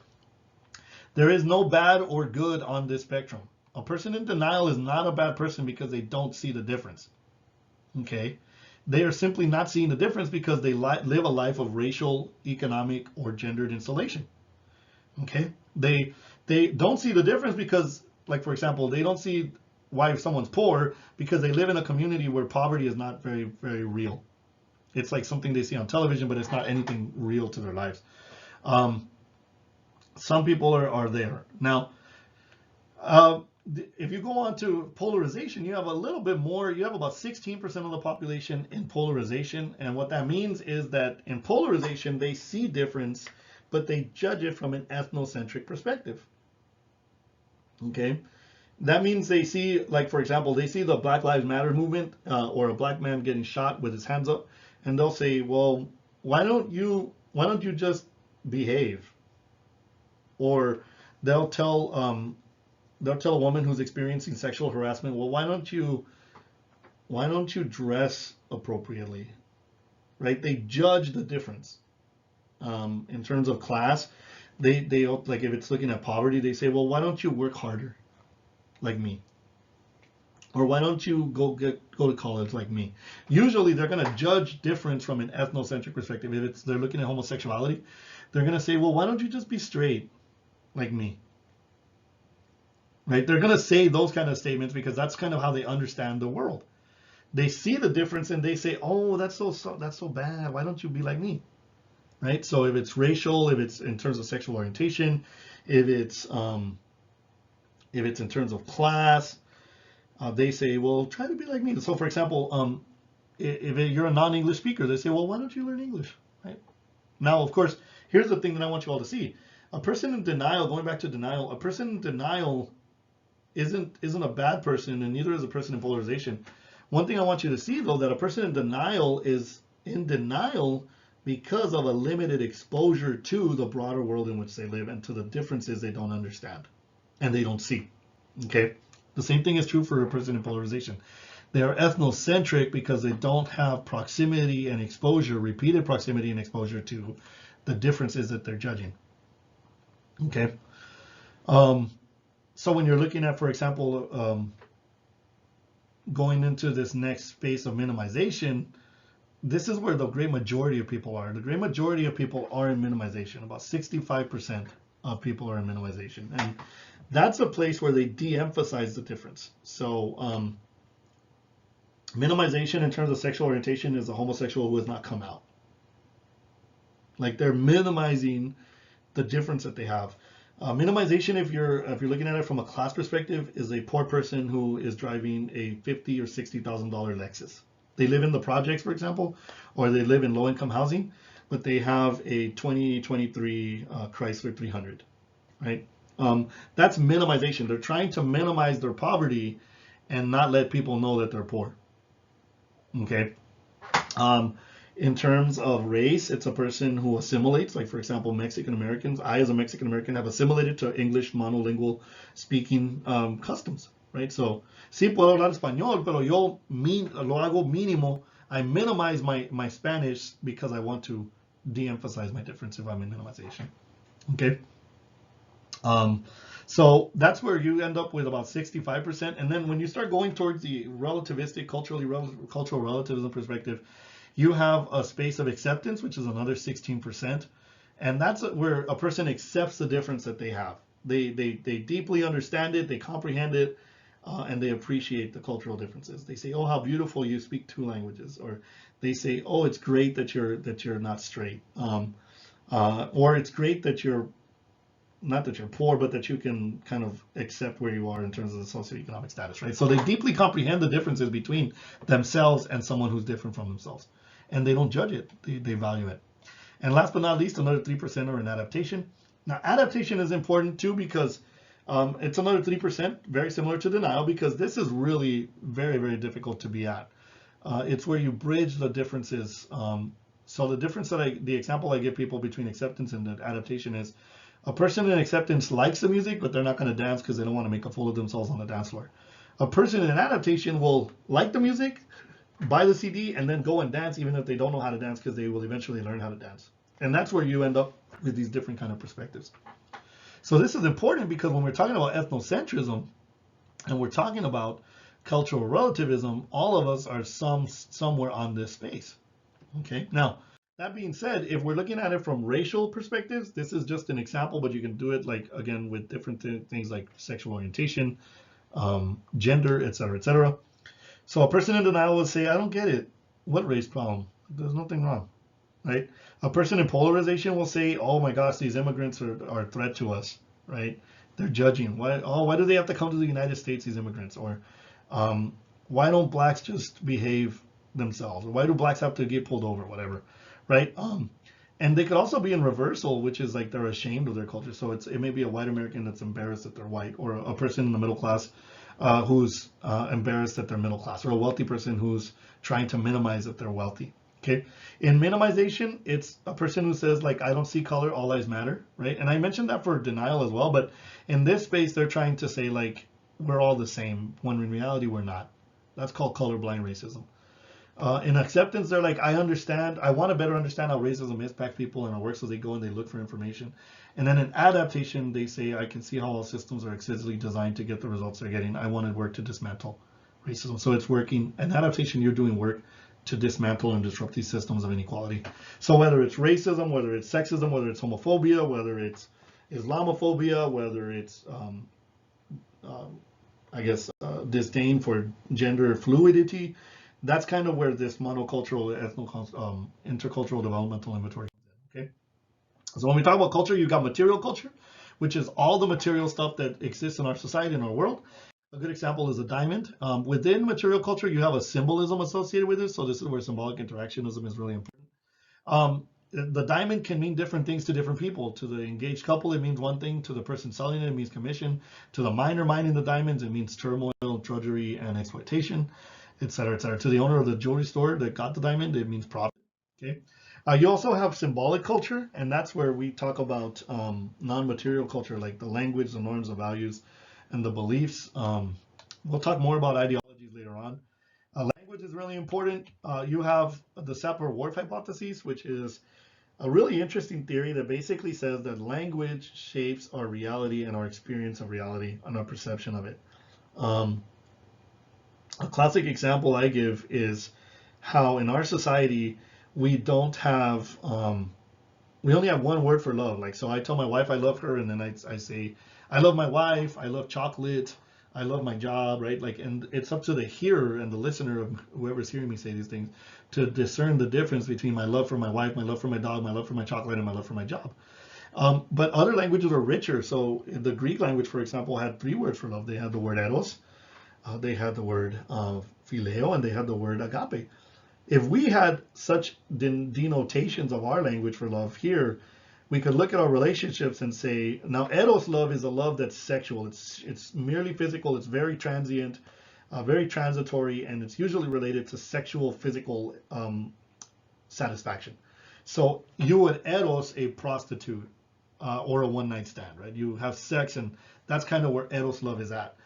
There is no bad or good on this spectrum. A person in denial is not a bad person because they don't see the difference. Okay, they are simply not seeing the difference because they live a life of racial, economic, or gendered insulation. Okay, they don't see the difference because, like, for example, they don't see why someone's poor, because they live in a community where poverty is not very, very real. It's like something they see on television, but it's not anything real to their lives. Some people are there. Now, if you go on to polarization, you have a little bit more. You have about 16% of the population in polarization. And what that means is that in polarization, they see difference, but they judge it from an ethnocentric perspective. Okay? That means they see, like, for example, they see the Black Lives Matter movement or a black man getting shot with his hands up, and they'll say, well, why don't you just behave? Or they'll tell a woman who's experiencing sexual harassment, well, why don't you dress appropriately, right? They judge the difference in terms of class. They like, if it's looking at poverty, they say, well, why don't you work harder like me? Or why don't you go to college like me? Usually they're going to judge difference from an ethnocentric perspective. If they're looking at homosexuality, they're going to say, well, why don't you just be straight like me? Right? They're going to say those kind of statements because that's kind of how they understand the world. They see the difference and they say, oh, that's so bad. Why don't you be like me? Right? So if it's racial, if it's in terms of sexual orientation, if it's in terms of class, they say, well, try to be like me. So for example, if you're a non-English speaker, they say, well, why don't you learn English? Right? Now, of course, here's the thing that I want you all to see. A person in denial, going back to denial, a person in denial isn't a bad person, and neither is a person in polarization. One thing I want you to see, though, that a person in denial is in denial because of a limited exposure to the broader world in which they live and to the differences they don't understand and they don't see. Okay? The same thing is true for a person in polarization. They are ethnocentric because they don't have proximity and exposure, repeated proximity and exposure to the differences that they're judging. Okay? So when you're looking at, for example, going into this next space of minimization, this is where the great majority of people are. The great majority of people are in minimization. About 65% of people are in minimization. And that's a place where they de-emphasize the difference. So minimization in terms of sexual orientation is a homosexual who has not come out. Like, they're minimizing the difference that they have. Minimization, if you're looking at it from a class perspective, is a poor person who is driving a $50,000 or $60,000 Lexus. They live in the projects, for example, or they live in low-income housing, but they have a 2023 Chrysler 300, right? That's minimization. They're trying to minimize their poverty and not let people know that they're poor. Okay. In terms of race, it's a person who assimilates, like, for example, Mexican Americans. I, as a Mexican American, have assimilated to English monolingual speaking customs, right? So, sí puedo hablar español, pero yo lo hago mínimo. I minimize my Spanish because I want to de-emphasize my difference if I'm in minimization. Okay. So that's where you end up with about 65%. And then when you start going towards the relativistic, cultural relativism perspective, you have a space of acceptance, which is another 16%. And that's where a person accepts the difference that they have. They deeply understand it, they comprehend it, and they appreciate the cultural differences. They say, oh, how beautiful you speak 2 languages. Or they say, oh, it's great that you're not straight. Or it's great that you're, not that you're poor, but that you can kind of accept where you are in terms of the socioeconomic status, right? So they deeply comprehend the differences between themselves and someone who's different from themselves. And they don't judge it, they value it. And last but not least, another 3% are in adaptation. Now, adaptation is important too because it's another 3%, very similar to denial, because this is really very, very difficult to be at. It's where you bridge the differences. So the difference the example I give people between acceptance and adaptation is, a person in acceptance likes the music, but they're not going to dance because they don't want to make a fool of themselves on the dance floor. A person in adaptation will like the music, buy the CD, and then go and dance even if they don't know how to dance, because they will eventually learn how to dance. And that's where you end up with these different kind of perspectives. So this is important because when we're talking about ethnocentrism and we're talking about cultural relativism, all of us are somewhere on this space. Okay, now, that being said, if we're looking at it from racial perspectives, this is just an example, but you can do it, like, again, with different things like sexual orientation, gender, etc., etc. So a person in denial will say, I don't get it. What race problem? There's nothing wrong, right? A person in polarization will say, oh my gosh, these immigrants are a threat to us, right? They're judging. Why do they have to come to the United States, these immigrants? Or why don't blacks just behave themselves? Or why do blacks have to get pulled over, whatever, right? And they could also be in reversal, which is like they're ashamed of their culture. So it may be a white American that's embarrassed that they're white, or a person in the middle class who's embarrassed that they're middle class, or a wealthy person who's trying to minimize that they're wealthy. Okay. In minimization, it's a person who says, like, I don't see color, all lives matter, right? And I mentioned that for denial as well, but in this space, they're trying to say, like, we're all the same, when in reality, we're not. That's called colorblind racism. In acceptance, they're like, I understand, I want to better understand how racism impacts people and how it works, so they go and they look for information. And then in adaptation, they say, I can see how all systems are excessively designed to get the results they're getting. I want to work to dismantle racism. So it's working. In adaptation, you're doing work to dismantle and disrupt these systems of inequality. So whether it's racism, whether it's sexism, whether it's homophobia, whether it's Islamophobia, whether it's, disdain for gender fluidity, that's kind of where this monocultural, intercultural developmental inventory comes in, okay? So when we talk about culture, you've got material culture, which is all the material stuff that exists in our society, in our world. A good example is a diamond. Within material culture, you have a symbolism associated with it. So this is where symbolic interactionism is really important. The diamond can mean different things to different people. To the engaged couple, it means one thing. To the person selling it, it means commission. To the miner mining the diamonds, it means turmoil, drudgery, and exploitation, et cetera, et cetera. To the owner of the jewelry store that got the diamond, it means profit. Okay. You also have symbolic culture, and that's where we talk about non-material culture, like the language, the norms, the values, and the beliefs. We'll talk more about ideologies later on. Language is really important. You have the Sapir-Whorf hypothesis, which is a really interesting theory that basically says that language shapes our reality and our experience of reality and our perception of it. A classic example I give is how in our society we don't have, we only have one word for love. Like, so I tell my wife I love her, and then I say, I love my wife, I love chocolate, I love my job, right? Like, and it's up to the hearer and the listener of whoever's hearing me say these things to discern the difference between my love for my wife, my love for my dog, my love for my chocolate, and my love for my job. But other languages are richer. So the Greek language, for example, had 3 words for love. They had the word eros, they had the word phileo, and they had the word agape. If we had such denotations of our language for love here, we could look at our relationships and say, now eros love is a love that's sexual. It's merely physical. It's very transient, very transitory, and it's usually related to sexual, physical satisfaction. So you would eros a prostitute or a one-night stand, right? You have sex, and that's kind of where eros love is at.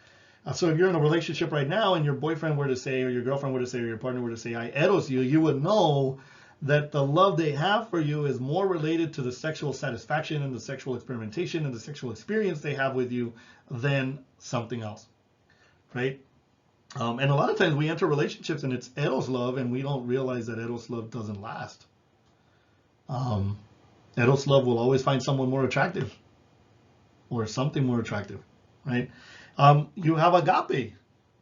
So if you're in a relationship right now and your boyfriend were to say, or your girlfriend were to say, or your partner were to say, I eros you, you would know that the love they have for you is more related to the sexual satisfaction and the sexual experimentation and the sexual experience they have with you than something else, right? And a lot of times we enter relationships and it's eros love, and we don't realize that eros love doesn't last. Eros love will always find someone more attractive or something more attractive, right? You have agape.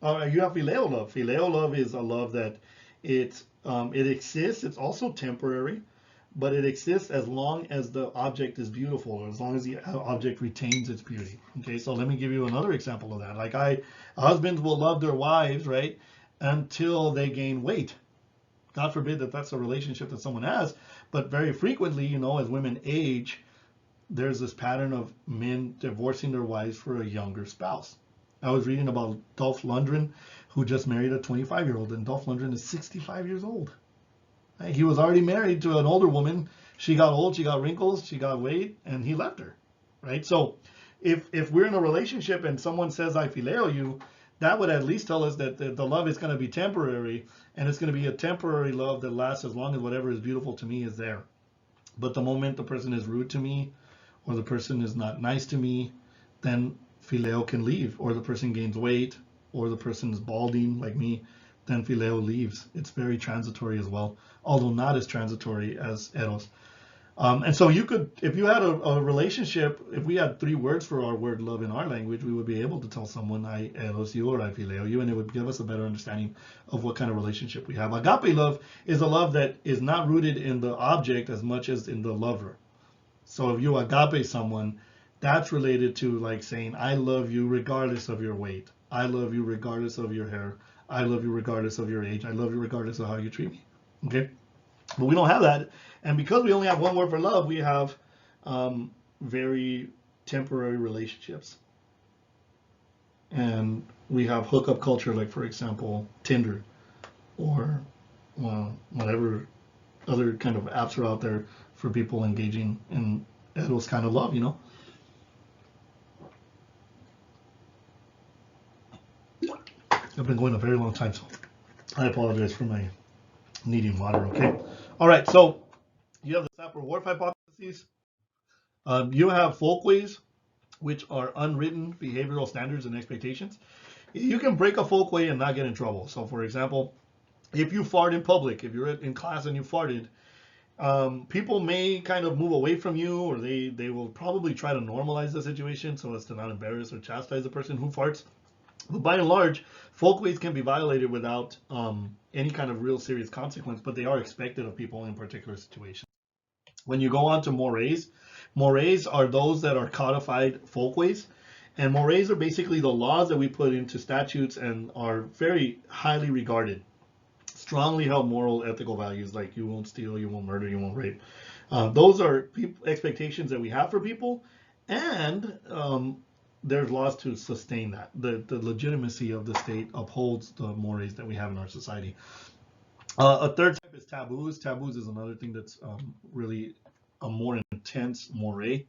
You have phileo love. Phileo love is a love that it exists. It's also temporary, but it exists as long as the object is beautiful, or as long as the object retains its beauty. Okay, so let me give you another example of that. Like husbands will love their wives, right, until they gain weight. God forbid that that's a relationship that someone has, but very frequently, you know, as women age, there's this pattern of men divorcing their wives for a younger spouse. I was reading about Dolph Lundgren, who just married a 25-year-old, and Dolph Lundgren is 65 years old. Right? He was already married to an older woman. She got old, she got wrinkles, she got weight, and he left her. Right? So if we're in a relationship and someone says, I phileo you, that would at least tell us that the love is going to be temporary, and it's going to be a temporary love that lasts as long as whatever is beautiful to me is there. But the moment the person is rude to me, or the person is not nice to me, then phileo can leave, or the person gains weight, or the person is balding like me, then phileo leaves. It's very transitory as well, although not as transitory as eros. And so you could, if you had a relationship, if we had 3 words for our word love in our language, we would be able to tell someone I eros you or I phileo you, and it would give us a better understanding of what kind of relationship we have. Agape love is a love that is not rooted in the object as much as in the lover. So if you agape someone, that's related to like saying, I love you regardless of your weight. I love you regardless of your hair. I love you regardless of your age. I love you regardless of how you treat me. Okay? But we don't have that. And because we only have 1 word for love, we have very temporary relationships. And we have hookup culture, like, for example, Tinder or whatever other kind of apps are out there for people engaging in those kind of love, you know? I've been going a very long time, so I apologize for my needing water, okay? All right, so you have the Sapir-Whorf hypotheses. You have folkways, which are unwritten behavioral standards and expectations. You can break a folkway and not get in trouble. So, for example, if you fart in public, if you're in class and you farted, people may kind of move away from you, or they will probably try to normalize the situation so as to not embarrass or chastise the person who farts. But by and large, folkways can be violated without any kind of real serious consequence, but they are expected of people in particular situations. When you go on to mores, mores are those that are codified folkways, and mores are basically the laws that we put into statutes and are very highly regarded, strongly held moral, ethical values like you won't steal, you won't murder, you won't rape. Those are expectations that we have for people, and there's laws to sustain that. The legitimacy of the state upholds the mores that we have in our society. A third type is taboos. Taboos is another thing that's really a more intense moray.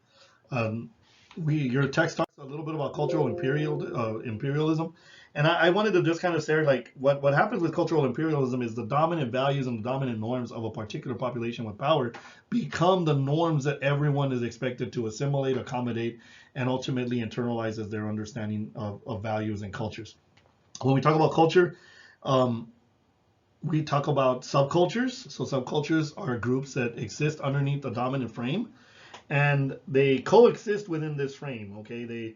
Your text talks a little bit about cultural imperialism, and I wanted to just kind of say, like, what happens with cultural imperialism is the dominant values and the dominant norms of a particular population with power become the norms that everyone is expected to assimilate, accommodate, and ultimately internalize as their understanding of values and cultures. When we talk about culture, we talk about subcultures. So subcultures are groups that exist underneath the dominant frame, and they coexist within this frame. Okay,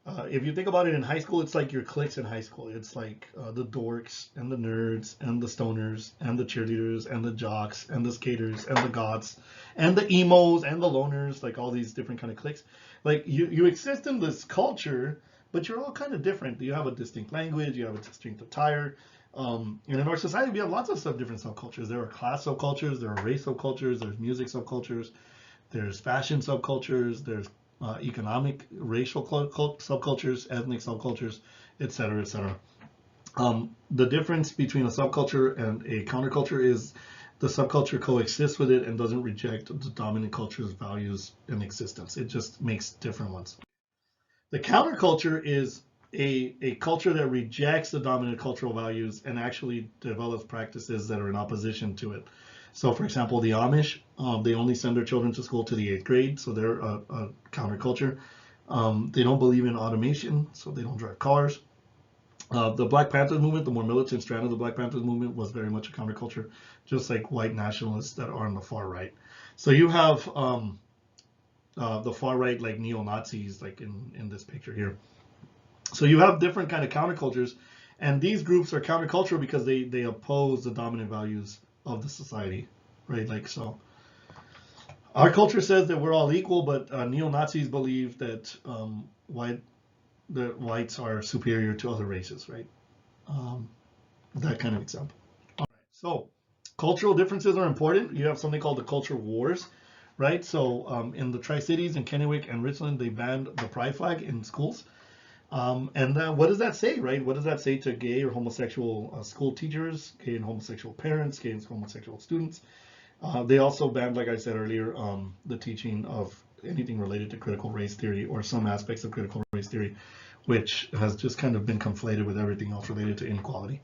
if you think about it in high school, it's like your cliques in high school. It's like the dorks and the nerds and the stoners and the cheerleaders and the jocks and the skaters and the goths and the emos and the loners, like all these different kind of cliques. Like you exist in this culture, but you're all kind of different. You have a distinct language, you have a distinct attire. And in our society, we have lots of different subcultures. There are class subcultures, there are race subcultures, there's music subcultures, there's fashion subcultures, there's economic, racial subcultures, ethnic subcultures, etc., etc. The difference between a subculture and a counterculture is the subculture coexists with it and doesn't reject the dominant culture's values and existence. It just makes different ones. The counterculture is a culture that rejects the dominant cultural values and actually develops practices that are in opposition to it. So, for example, the Amish, they only send their children to school to the 8th grade, so they're a counterculture. They don't believe in automation, so they don't drive cars. The Black Panthers movement, the more militant strand of the Black Panthers movement, was very much a counterculture, just like white nationalists that are on the far right. So you have the far right, like neo-Nazis, like in this picture here. So you have different kind of countercultures, and these groups are countercultural because they oppose the dominant values of the society, right? Like, so our culture says that we're all equal, but neo-Nazis believe that whites are superior to other races, right? That kind of example. All right, so cultural differences are important. You have something called the culture wars, right? So in the Tri-Cities, in Kennewick and Richland, they banned the pride flag in schools. And what does that say, right? What does that say to gay or homosexual school teachers, gay and homosexual parents, gay and homosexual students? They also banned, like I said earlier, the teaching of anything related to critical race theory or some aspects of critical race theory, which has just kind of been conflated with everything else related to inequality.